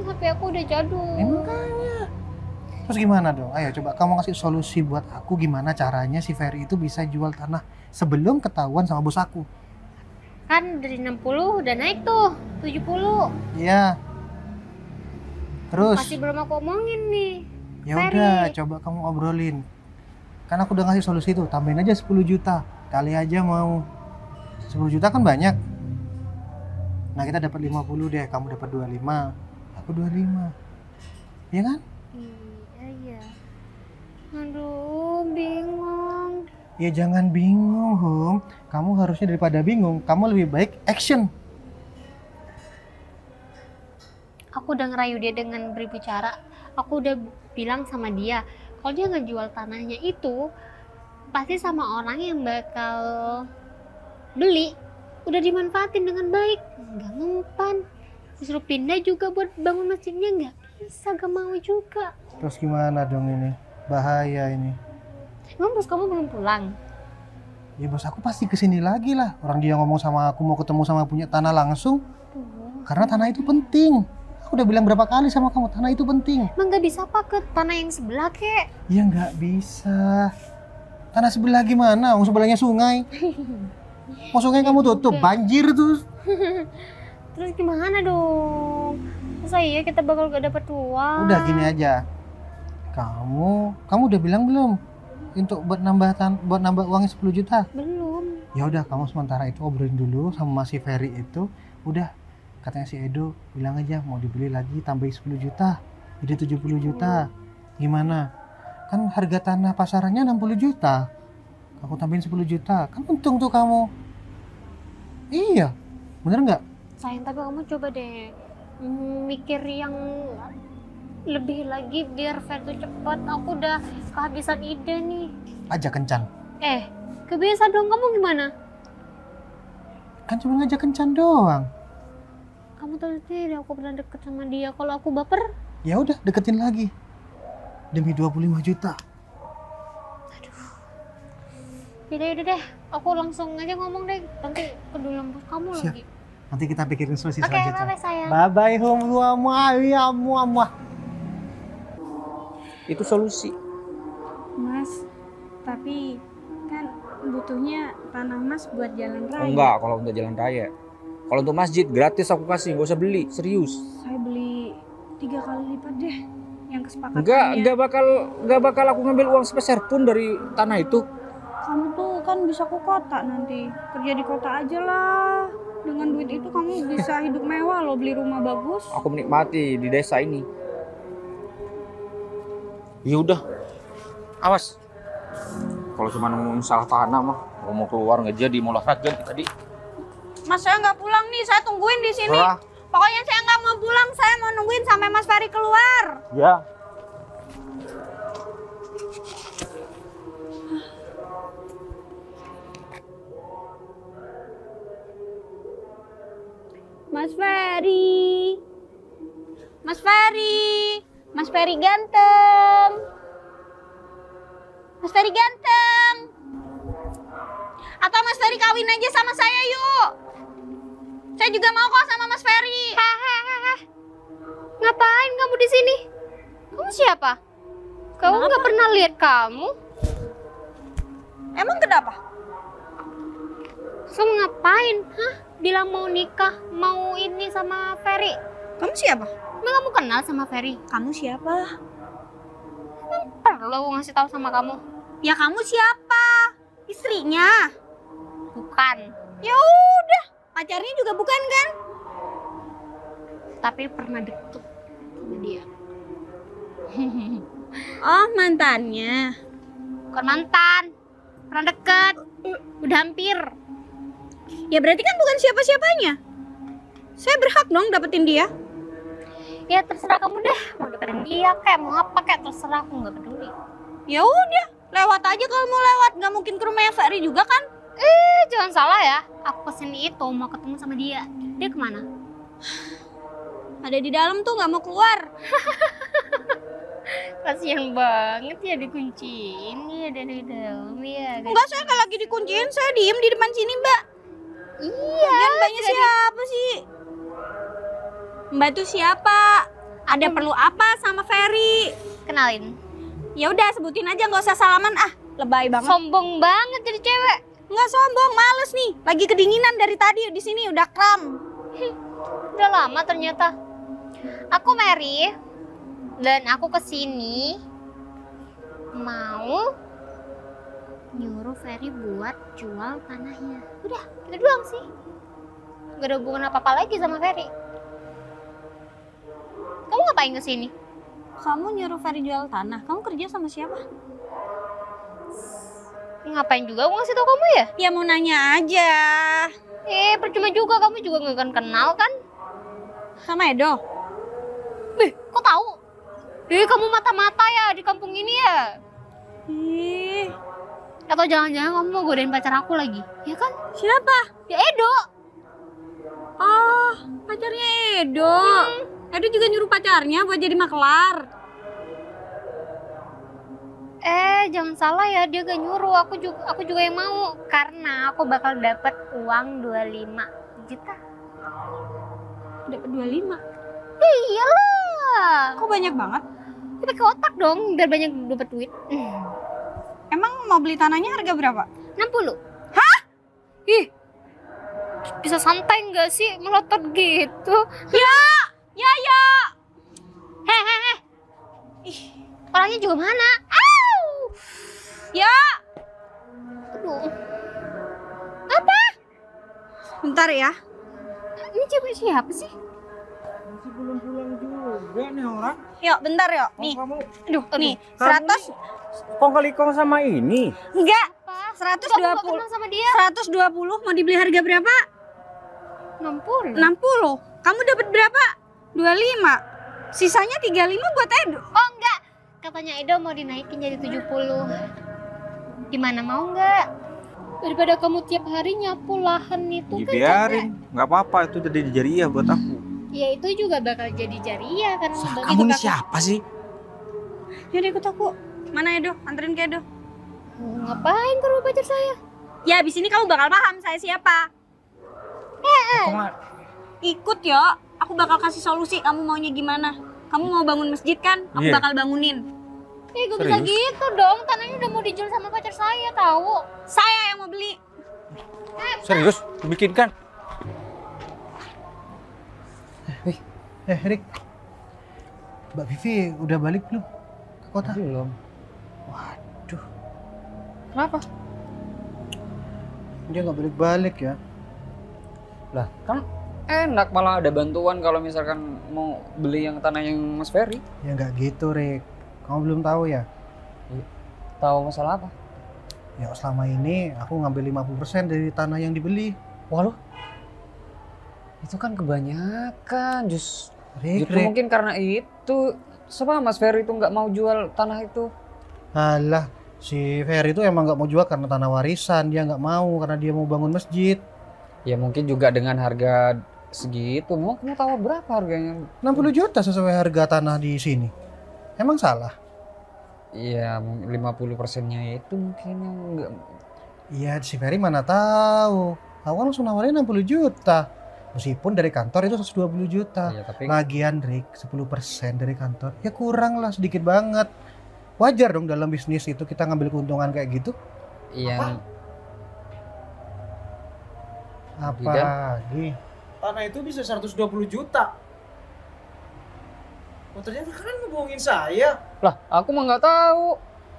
HP aku udah jadul. Makanya. Terus gimana dong? Ayo coba kamu kasih solusi buat aku gimana caranya si Ferry itu bisa jual tanah sebelum ketahuan sama bos aku. Kan dari 60 udah naik tuh 70. Iya. Terus? Masih belum aku omongin nih. Ya udah, coba kamu obrolin. Kan aku udah ngasih solusi tuh, tambahin aja 10 juta. Kali aja mau 10 juta kan banyak. Nah, kita dapat 50 deh, kamu dapat 25. Aku 25. Iya kan? Iya. Aduh, bingung. Ya jangan bingung, Hum. Kamu harusnya daripada bingung, kamu lebih baik action. Aku udah ngerayu dia dengan berbicara. Aku udah bilang sama dia, kalau dia ngejual tanahnya itu pasti sama orang yang bakal beli. Udah dimanfaatin dengan baik, nggak mempan. Disuruh pindah juga buat bangun masjidnya, nggak bisa, gak mau juga. Terus gimana dong ini? Bahaya ini. Emang bos kamu belum pulang? Ya bos aku pasti kesini lagi lah. Orang dia ngomong sama aku mau ketemu sama punya tanah langsung. Karena tanah itu penting. Aku udah bilang berapa kali sama kamu, tanah itu penting. Emang nggak bisa apa ke tanah yang sebelah kek? Ya nggak bisa. Tanah sebelah gimana? Sebelahnya sungai. Mau sungai kamu tutup, banjir tuh. Terus gimana dong? Masa iya kita bakal gak dapet uang? Udah gini aja. Kamu udah bilang belum? Untuk buat nambah uangnya 10 juta? Belum. Ya udah, kamu sementara itu obrolin dulu sama si Ferry itu. Udah, katanya si Edo bilang aja mau dibeli lagi tambahin 10 juta. Jadi 70 juta. Gimana? Kan harga tanah pasarannya 60 juta. Aku tambahin 10 juta. Kan untung tuh kamu. Iya. Bener nggak? Sayang, tapi kamu coba deh mikir yang lebih lagi biar fair tuh cepet. Aku udah kehabisan ide nih. Ajak kencan. Kebiasa dong, kamu gimana? Kan cuma ngajak kencan doang. Kamu tahu sendiri aku pernah deket sama dia. Kalau aku baper, Ya udah, deketin lagi. Demi 25 juta. Yaudah deh, aku langsung aja ngomong deh. Nanti peduli bos kamu Siap. lagi. Nanti kita pikirin solusi Oke, selanjutnya. bye sayang. Bye-bye, Hum. Itu solusi. Mas, tapi kan butuhnya tanah Mas buat jalan raya. Enggak, kalau untuk jalan raya. Kalau untuk masjid gratis aku kasih, nggak usah beli, serius. Saya beli 3 kali lipat deh yang kesepakatannya. Enggak bakal aku ngambil uang sepeser pun dari tanah itu. Kamu tuh kan bisa ke kota nanti. Kerja di kota aja lah. Dengan duit itu kamu bisa hidup mewah loh, beli rumah bagus. Aku menikmati di desa ini. Ya udah, awas. Kalau cuma ngomong salah tanah mah, mau keluar nggak jadi, mau olahraga tadi. Mas, saya nggak pulang nih, saya tungguin di sini. Wah. Pokoknya saya nggak mau pulang, saya mau nungguin sampai Mas Ferry keluar. Ya. Mas Ferry. Mas Ferry. Mas Ferry ganteng. Mas Ferry ganteng. Atau Mas Ferry kawin aja sama saya yuk. Saya juga mau kok sama Mas Ferry. Ngapain kamu di sini? Kamu siapa? Kamu Kenapa? nggak pernah lihat kamu? Emang kenapa? Kamu ngapain? Hah? Bilang mau nikah, mau ini sama Ferry. Kamu siapa? Emang kamu kenal sama Ferry? Kamu siapa? Perlu aku ngasih tahu sama kamu? Ya kamu siapa? Istrinya? Bukan. Ya udah, pacarnya juga bukan kan? Tapi pernah deket sama dia. Oh, mantannya. Bukan mantan. Pernah deket. Udah hampir. Ya berarti kan bukan siapa-siapanya. Saya berhak dong dapetin dia. Ya terserah kamu deh. Mau deketin dia kayak mau apa kayak terserah, aku nggak peduli. Ya udah, lewat aja kalau mau lewat. Nggak mungkin ke rumahnya Ferry juga kan? Jangan salah ya, aku kesini itu mau ketemu sama dia. Dia kemana? Ada di dalam tuh, nggak mau keluar. Kasian banget ya dikunciin ya dari dalam ya. Enggak, saya kalau lagi dikunciin, saya diem di depan sini, Mbak. Iya. Lagian Mbaknya siapa sih? Mbak tuh siapa? Ada perlu apa sama Ferry? Kenalin. Ya udah, sebutin aja, nggak usah salaman. Ah, lebay banget. Sombong banget jadi cewek. Nggak sombong, males nih. Lagi kedinginan dari tadi di sini udah kram. Udah lama ternyata. Aku Mary dan aku kesini mau nyuruh Ferry buat jual tanahnya. Udah, itu doang sih. Gak ada hubungan apa-apa lagi sama Ferry. Kamu ngapain kesini? Kamu nyuruh Ferry jual tanah. Kamu kerja sama siapa? Ngapain juga aku ngasih tau kamu ya? Ya mau nanya aja. Percuma juga, kamu juga gak akan kenal kan? Sama Edo. Kok tahu? Kamu mata-mata ya di kampung ini ya? Ih, Atau jangan-jangan kamu mau godain pacar aku lagi? Ya kan? siapa? Ya Edo. Oh, pacarnya Edo. Edo juga nyuruh pacarnya buat jadi maklar. Jangan salah ya, dia gak nyuruh. Aku juga yang mau. Karena aku bakal dapat uang 25 juta. Dapat 25. Iyalah. Kok banyak banget? Ya pakai otak dong, biar banyak dapat duit. Emang mau beli tanahnya harga berapa? 60. Hah? Ih, bisa santai nggak sih melotot gitu? Ya. Hehehe. Ih, orangnya juga mana? Ya. Aduh. Apa? Bentar ya. Ini cewek siapa sih? Masih belum pulang juga nih orang. Yuk, bentar yuk. Nih. Kamu Aduh, nih. kamu 100. kong kali kong sama ini. Enggak. Apa? 120. Aku gak kenal sama dia. 120 mau dibeli harga berapa? 60. 60. Kamu dapat berapa? 25. Sisanya 35 buat Edo. Oh enggak. Katanya Edo mau dinaikin jadi 70. Gimana, mau nggak? Daripada kamu tiap hari nyapu lahan itu kan Biarin, nggak apa-apa, itu jadi jariah buat aku. Ya itu juga bakal jadi jariah kan. Kamu nih siapa sih? Yaudah ikut aku. Mana Edo? Anterin ke Edo. Ngapain ke rumah pacar saya? Ya abis ini kamu bakal paham saya siapa. Ikut ya. Aku bakal kasih solusi kamu maunya gimana. Kamu mau bangun masjid kan? Aku Iya. bakal bangunin. Gak bisa gitu dong. Tanahnya udah mau dijual sama pacar saya tahu. Saya yang mau beli. Serius, dibikinkan. Rick, Mbak Vivi udah balik belum ke kota? Belum. Waduh, Kenapa? dia nggak balik-balik ya. Lah, kan enak malah ada bantuan kalau misalkan mau beli yang tanah yang Mas Ferry. Ya nggak gitu, Rick. Kamu belum tahu ya? Tahu masalah apa? Ya selama ini aku ngambil 50% dari tanah yang dibeli. Waduh. Itu kan kebanyakan, Rick, justru mungkin karena itu sebab Mas Ferry itu nggak mau jual tanah itu. Alah, si Ferry itu emang nggak mau jual karena tanah warisan. Dia nggak mau karena dia mau bangun masjid. Ya mungkin juga dengan harga segitu. Memang kamu tahu berapa harganya? 60 juta sesuai harga tanah di sini. Emang salah? Iya, 50%-nya itu mungkin yang enggak. Iya, si Ferry mana tahu. Aku kan langsung nawarin 60 juta. Meskipun dari kantor itu 120 juta. Iya, tapi Lagian Rick, 10% dari kantor. Ya kurang lah, sedikit banget. Wajar dong dalam bisnis itu kita ngambil keuntungan kayak gitu. yang Apa Tidak. lagi? Tanah itu bisa 120 juta. Oh ternyata kan ngebohongin saya. lah, aku mah nggak tahu.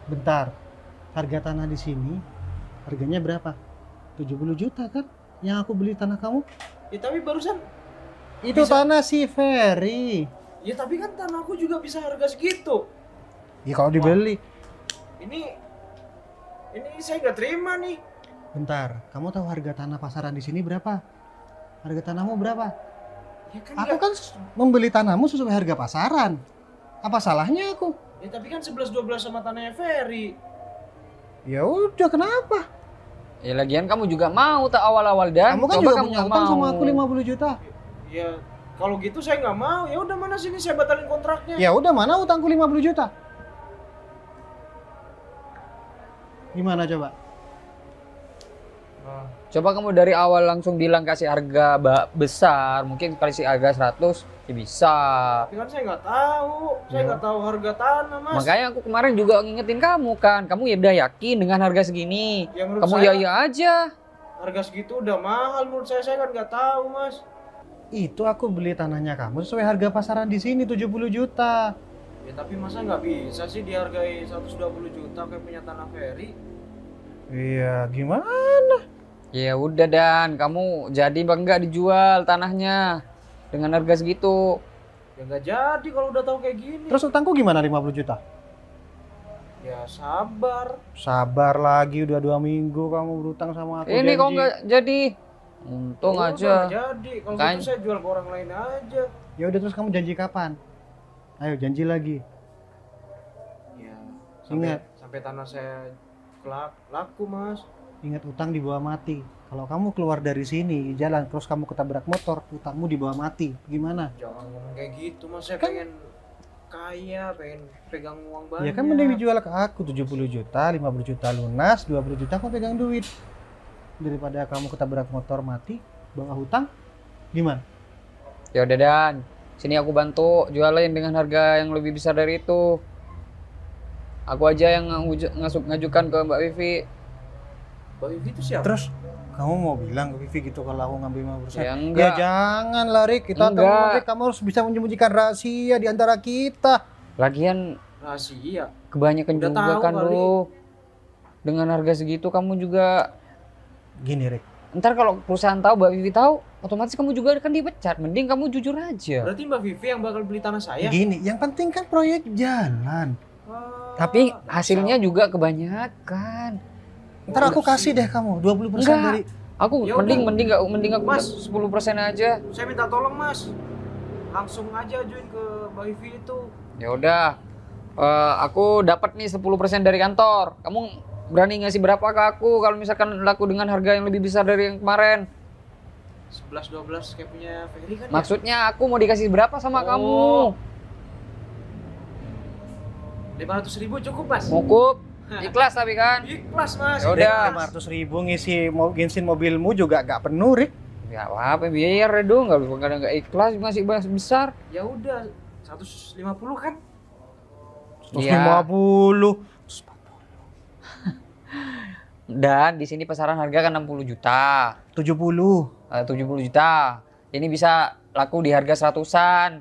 Bentar. Harga tanah di sini harganya berapa? 70 juta kan? Yang aku beli tanah kamu? Ya tapi barusan. Itu Bisa. tanah si Ferry. Ya tapi kan tanahku juga bisa harga segitu. Ya kalau dibeli. Ini saya nggak terima nih. Bentar, kamu tahu harga tanah pasaran di sini berapa? Harga tanahmu berapa? Ya kan Aku kan membeli tanahmu sesuai harga pasaran. Apa salahnya aku? ya tapi kan 11-12 sama tanahnya Ferry. Ya udah, kenapa? Ya lagian kamu juga mau tak awal-awal Dan. Kamu kan Coba juga kamu punya nggak utang mau. sama aku 50 juta. Ya kalau gitu saya nggak mau. Ya udah mana sini saya batalin kontraknya. Ya udah, mana utangku 50 juta? Gimana coba? Nah, Coba kamu dari awal langsung bilang kasih harga besar, mungkin kasih harga 100 ya bisa. tapi kan saya nggak tahu. Saya nggak tahu harga tanah, Mas. Makanya aku kemarin juga ngingetin kamu kan, kamu ya udah yakin dengan harga segini. Ya, menurut Kamu saya- ya aja. Harga segitu udah mahal menurut saya kan nggak tahu, Mas. Itu aku beli tanahnya kamu sesuai harga pasaran di sini 70 juta. Ya tapi masa nggak bisa sih dihargai 120 juta kayak punya tanah Ferry? Iya, gimana? Ya udah Dan, kamu jadi bangga dijual tanahnya dengan harga segitu. Ya nggak jadi kalau udah tahu kayak gini. Terus utangku gimana 50 juta? Ya sabar. Sabar lagi, udah 2 minggu kamu berutang sama aku. Ini janji. kok nggak jadi? Untung Udah, aja. nggak jadi. Kalau Makanya- gitu saya jual ke orang lain aja. Ya udah, terus kamu janji kapan? Ayo janji lagi. Ya Ingat. sampai tanah saya laku, Mas. Ingat, utang di bawah mati. Kalau kamu keluar dari sini jalan terus kamu ketabrak motor, utangmu di bawah mati. Gimana? Jangan ngomong kayak gitu, Mas. Saya Kan- pengen kaya, pengen pegang uang banyak. Ya kan mending dijual ke aku 70 juta, 50 juta lunas, 20 juta aku pegang duit. Daripada kamu ketabrak motor mati bawa hutang. Gimana? Ya udah Dan, sini aku bantu jualin dengan harga yang lebih besar dari itu. Aku aja yang ngajukan ke Mbak Vivi. Mbak Vivi itu siapa? Terus kamu mau bilang ke Vivi gitu kalau aku ngambil 50%? Ya Ya enggak. jangan lah Rik, kita Enggak. teman Rik, kamu harus bisa menyembunyikan rahasia di antara kita. Lagian Rahasia. kebanyakan Udah juga tahu kan kali. lu. Dengan harga segitu kamu juga, Gini Rik, ntar kalau perusahaan tahu, Mbak Vivi tahu, otomatis kamu juga akan dipecat. Mending kamu jujur aja. Berarti Mbak Vivi yang bakal beli tanah saya? gini, yang penting kan proyek jalan. Ah, Tapi hasilnya juga kebanyakan. Ntar aku kasih deh kamu 20% Enggak. dari. Aku Ya mending aku Mas. 10% aja. saya minta tolong, Mas. Langsung aja ajuin ke Mbak Vivi itu. Ya udah. Aku dapat nih 10% dari kantor. Kamu berani ngasih berapa ke aku kalau misalkan laku dengan harga yang lebih besar dari yang kemarin? 11-12 kayak punya Ferry kan? Maksudnya aku mau dikasih berapa sama Oh. kamu? Ya? 500.000 cukup, Mas? Cukup. Ikhlas tapi kan? Ikhlas, Mas. Ya udah. 500.000 ngisi bensin mobilmu juga gak penuh Rik. Ya apa biar dong, nggak ikhlas masih besar. Ya udah, 150 kan? 150. Dan di sini pasaran harga kan 60 juta. 70. 70 juta. Ini bisa laku di harga 100-an.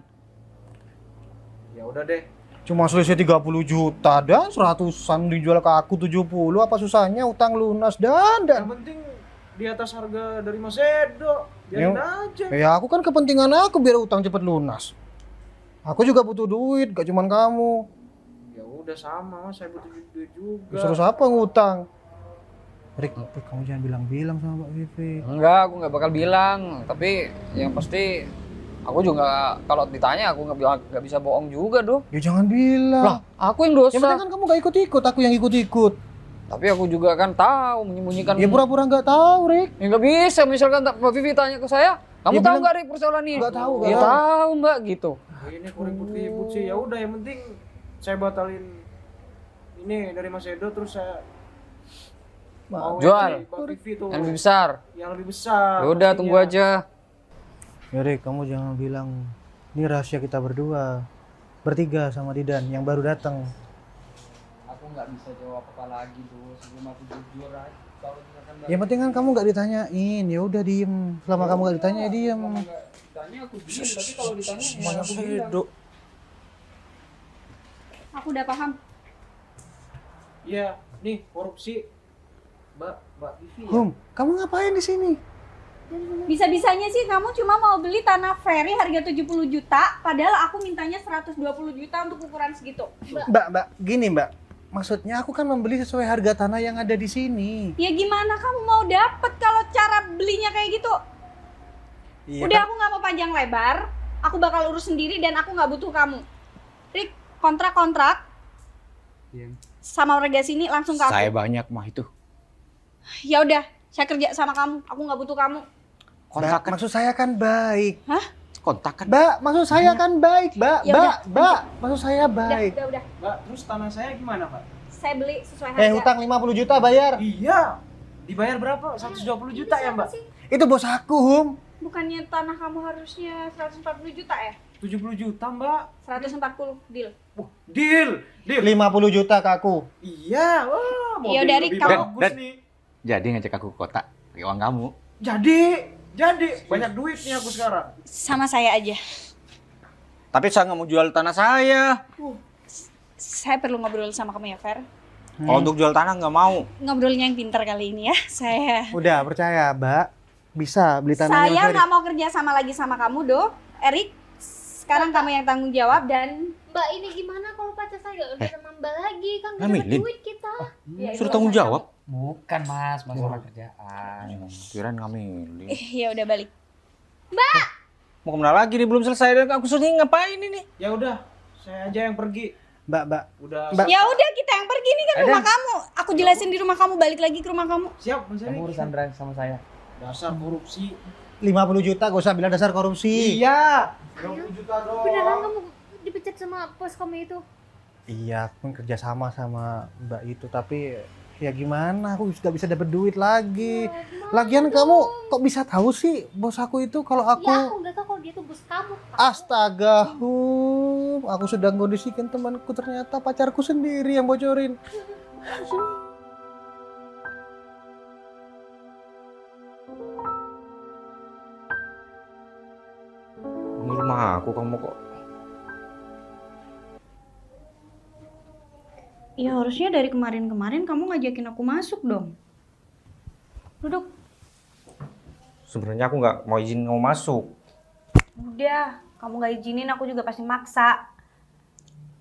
Ya udah deh. Cuma selisih 30 juta dan 100-an dijual ke aku 70. Apa susahnya utang lunas dan. Yang penting di atas harga dari Mas Edo. Biarin aja. Ya aku kan kepentingan aku biar utang cepet lunas. Aku juga butuh duit, gak cuman kamu. Ya udah sama, Mas. Saya butuh duit juga. Terus apa ngutang? Rik, kamu jangan bilang-bilang sama Mbak Vivi. Enggak, aku nggak bakal bilang. Tapi yang pasti aku juga kalau ditanya aku nggak bisa bohong juga dong. Ya jangan bilang. Lah, aku yang dosa. Yang penting kan kamu gak ikut-ikut, aku yang ikut-ikut. Tapi aku juga kan tahu menyembunyikan. Ya pura-pura gak tahu, Rik. Ya nggak bisa. Misalkan Mbak Vivi tanya ke saya, kamu Ya tahu bilang- nggak Rik persoalan ini? Nggak tahu, Ya nggak tahu Mbak gitu. Ini kok ribut-ribut sih. Ya udah, yang penting saya batalin ini dari Mas Edo, terus saya mau Jual. yang di Mbak Vivi tuh. Yang lebih besar. Yang lebih besar. Ya udah pastinya. tunggu aja. Ya Rik, kamu jangan bilang. Ini rahasia kita berdua. Bertiga sama Didan yang baru datang. Aku nggak bisa jawab apa lagi tuh sebelum aku jujur aja. Kalau misalkan Yang penting kan kamu gak ditanyain. Ya udah diem. Selama kamu gak ditanya, ya diem. ditanya aku diem, tapi kalau ditanya Semuanya aku bilang. Edo. Aku udah paham. Iya, nih korupsi. Mbak Vivi ya? Kamu ngapain di sini? Bisa-bisanya sih kamu cuma mau beli tanah Ferry harga 70 juta, padahal aku mintanya 120 juta untuk ukuran segitu. Mbak, gini Mbak. Maksudnya aku kan membeli sesuai harga tanah yang ada di sini. Ya gimana kamu mau dapet kalau cara belinya kayak gitu? Iya Udah kan? aku nggak mau panjang lebar, aku bakal urus sendiri dan aku nggak butuh kamu. Rik, kontrak Iya. sama warga sini langsung ke aku. Saya banyak mah itu. Ya udah, saya kerja sama kamu. Aku nggak butuh kamu. Mbak, Kontakan, maksud saya kan baik. kontakan. Mbak, maksud saya kan baik, Mbak. Ya Mbak, udah, Mbak, maksud saya baik. Udah. Mbak, terus tanah saya gimana, Mbak? Saya beli sesuai harga. Hutang 50 juta bayar. Iya. Dibayar berapa? 120 juta ya, Mbak? Itu bos aku, Hum. Bukannya tanah kamu harusnya 140 juta ya? 70 juta, Mbak. 140 deal. Deal. 50 juta ke aku. Iya. Wah, mobil Iya, dari lebih kamu- bagus Dan- nih. Jadi ngajak aku ke kota, pakai uang kamu. Jadi banyak duit nih aku sekarang. Sama saya aja. Tapi saya nggak mau jual tanah saya. Saya perlu ngobrol sama kamu ya, Fer. Kalau untuk jual tanah nggak mau. Ngobrolnya yang pintar kali ini ya. Saya Udah, percaya, Mbak. Bisa beli tanahnya saya Mas Ferry. nggak mau kerja sama lagi sama kamu, Do. Erik, sekarang kamu yang tanggung jawab dan Mbak, ini gimana kalau pacar saya gak kerja sama Mbak lagi? Kan gak Ngambilin. dapat duit kita. Ya, itu Suruh tanggung urusan jawab. Bukan mas, masalah kerjaan. Kirain ngambilin. Ya udah balik. Mau kemana lagi nih, belum selesai. Dan aku suruh ngapain ini? Ya udah, saya aja yang pergi. Mbak. Udah. Mbak. Ya udah kita yang pergi nih kan Ada. rumah kamu. Aku jelasin di rumah kamu, balik lagi ke rumah kamu. Siap, Mas Erik. Kamu urusan drive sama saya. Dasar korupsi. 50 juta, gak usah bilang dasar korupsi. Iya. 20 juta doang. Beneran kamu dipecat sama bos kamu itu? Iya, aku kan kerja sama sama Mbak itu, tapi ya gimana, aku gak bisa dapat duit lagi. Lagian kamu kok bisa tahu sih bos aku itu kalau aku... Ya aku gak tahu kalau dia tuh bos kamu. Astaga, aku sedang kondisikan temanku, ternyata pacarku sendiri yang bocorin. Ini rumah aku, kamu kok. Ya harusnya dari kemarin-kemarin kamu ngajakin aku masuk dong. Duduk. Sebenarnya aku nggak mau izin kamu masuk. Udah, kamu gak izinin aku juga pasti maksa.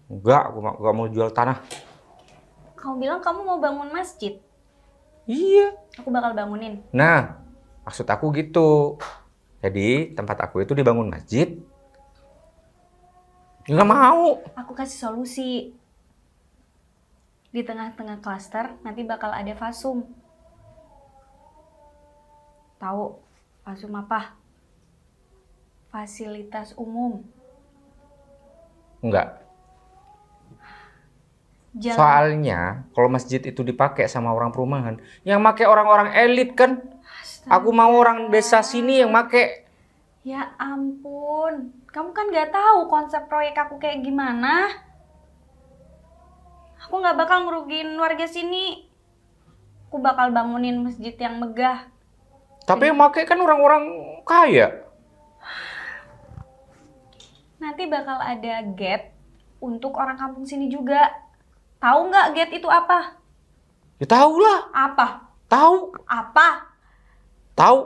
Enggak, aku nggak mau jual tanah. Kamu bilang kamu mau bangun masjid. Iya. Aku bakal bangunin. Nah, maksud aku gitu. Jadi tempat aku itu dibangun masjid. Nggak mau. Aku kasih solusi. Di tengah-tengah klaster nanti bakal ada fasum. Tahu fasum apa? Fasilitas umum. Enggak. Jalan. Soalnya kalau masjid itu dipakai sama orang perumahan, yang make orang-orang elit kan. Aku mau orang desa sini yang make. Ya ampun, kamu kan nggak tahu konsep proyek aku kayak gimana. Aku nggak bakal ngerugiin warga sini. Aku bakal bangunin masjid yang megah. Tapi yang make kan orang-orang kaya. Nanti bakal ada gate untuk orang kampung sini juga. Tahu nggak gate itu apa? Ya tahu lah. Apa? Tahu. Apa? Tahu.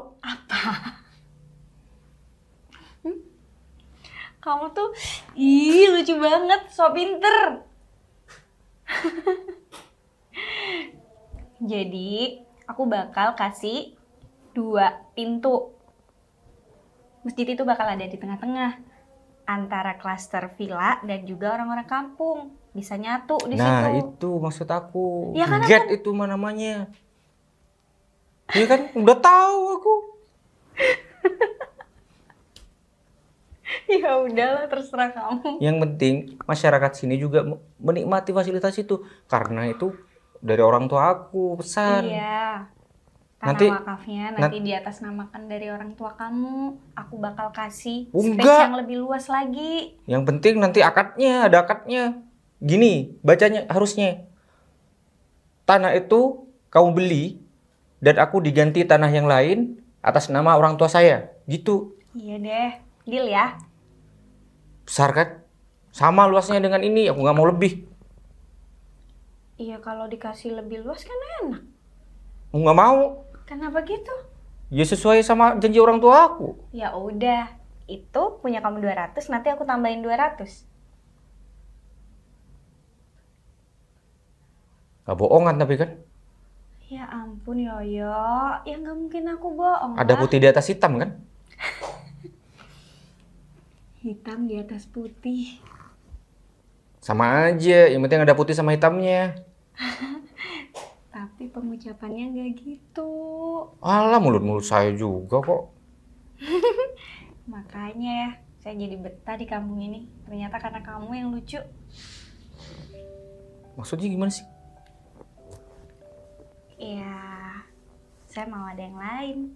Kamu tuh, lucu banget, so pinter. Jadi, aku bakal kasih 2 pintu. Masjid itu bakal ada di tengah-tengah. Antara klaster villa dan juga orang-orang kampung. Bisa nyatu di Nah, situ. itu maksud aku. Ya kan Gate itu namanya. Iya kan, udah tahu aku. Ya udahlah, terserah kamu. Yang penting masyarakat sini juga menikmati fasilitas itu. Karena itu dari orang tua aku pesan. Iya. Tanah Nanti- wakafnya nanti di atas namakan dari orang tua kamu. Aku bakal kasih Oh, space enggak. yang lebih luas lagi. Yang penting nanti akadnya, ada akadnya. Gini, bacanya harusnya. Tanah itu kamu beli dan aku diganti tanah yang lain atas nama orang tua saya. Gitu. Iya deh, deal ya. Besar kan? Sama luasnya dengan ini, aku nggak mau lebih. Iya, kalau dikasih lebih luas kan enak. Aku nggak mau. Kenapa gitu? Ya sesuai sama janji orang tua aku. Ya udah, itu punya kamu 200, nanti aku tambahin 200. Gak bohongan tapi kan. Ya ampun Yoyo, ya nggak mungkin aku bohong. Ada lah. putih di atas hitam kan? Hitam di atas putih. Sama aja, yang penting ada putih sama hitamnya. Tapi pengucapannya nggak gitu. Alah, mulut-mulut saya juga kok. Makanya ya, saya jadi betah di kampung ini. Ternyata karena kamu yang lucu. Maksudnya gimana sih? Ya, saya mau ada yang lain.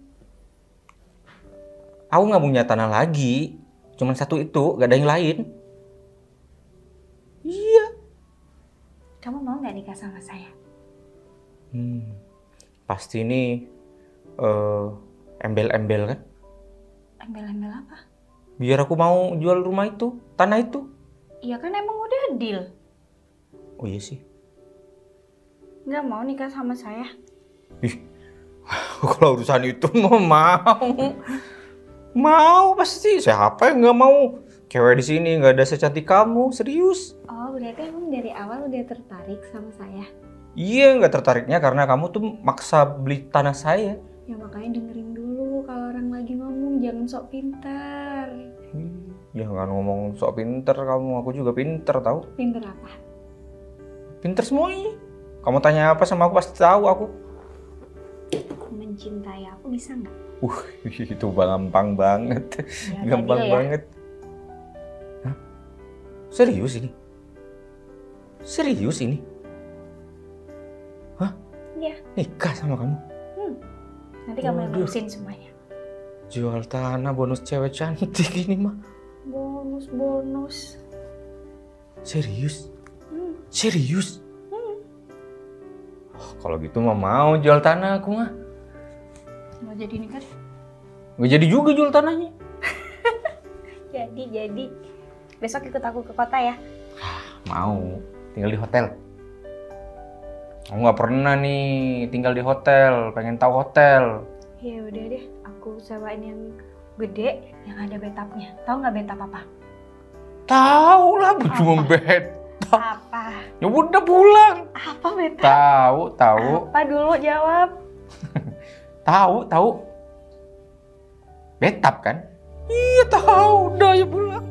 Aku nggak punya tanah lagi. Cuman satu itu, gak ada yang lain. Iya. Kamu mau nggak nikah sama saya? Pasti ini embel-embel kan? Embel-embel apa? Biar aku mau jual rumah itu, tanah itu. Iya kan emang udah deal. Oh iya sih. Nggak mau nikah sama saya? Ih, kalau urusan itu mau. Mau pasti. Siapa yang nggak mau? Cewek di sini nggak ada secantik kamu, serius. Oh, berarti emang dari awal udah tertarik sama saya? Iya, nggak tertariknya karena kamu tuh maksa beli tanah saya. Ya makanya dengerin dulu kalau orang lagi ngomong, jangan sok pintar. Jangan ngomong sok pinter kamu, aku juga pinter tahu. Pintar apa? Pinter semuanya. Kamu tanya apa sama aku pasti tahu aku. Mencintai aku bisa nggak? Itu gampang banget. Ya, Gampang tadi ya. banget. Hah? Serius ini? Serius ini? Hah? Iya. Nikah sama kamu? Nanti kamu yang Waduh. ngurusin semuanya. Jual tanah bonus cewek cantik ini mah. Bonus. Serius? Hmm. Serius? Oh, kalau gitu mah mau jual tanah aku mah. Mau jadi nikah? Nggak jadi juga jual tanahnya. Jadi. Besok ikut aku ke kota ya. Mau. Tinggal di hotel. Aku nggak pernah nih tinggal di hotel. Pengen tahu hotel. Ya udah deh, aku sewain yang gede yang ada bathtubnya. Tahu nggak bathtub apa? Tahu lah, cuma Apa? bed. Apa? Ya udah pulang. Apa bathtub? Tahu. Apa dulu jawab? Tahu. Betap kan? Iya tahu. Udah ya pulang.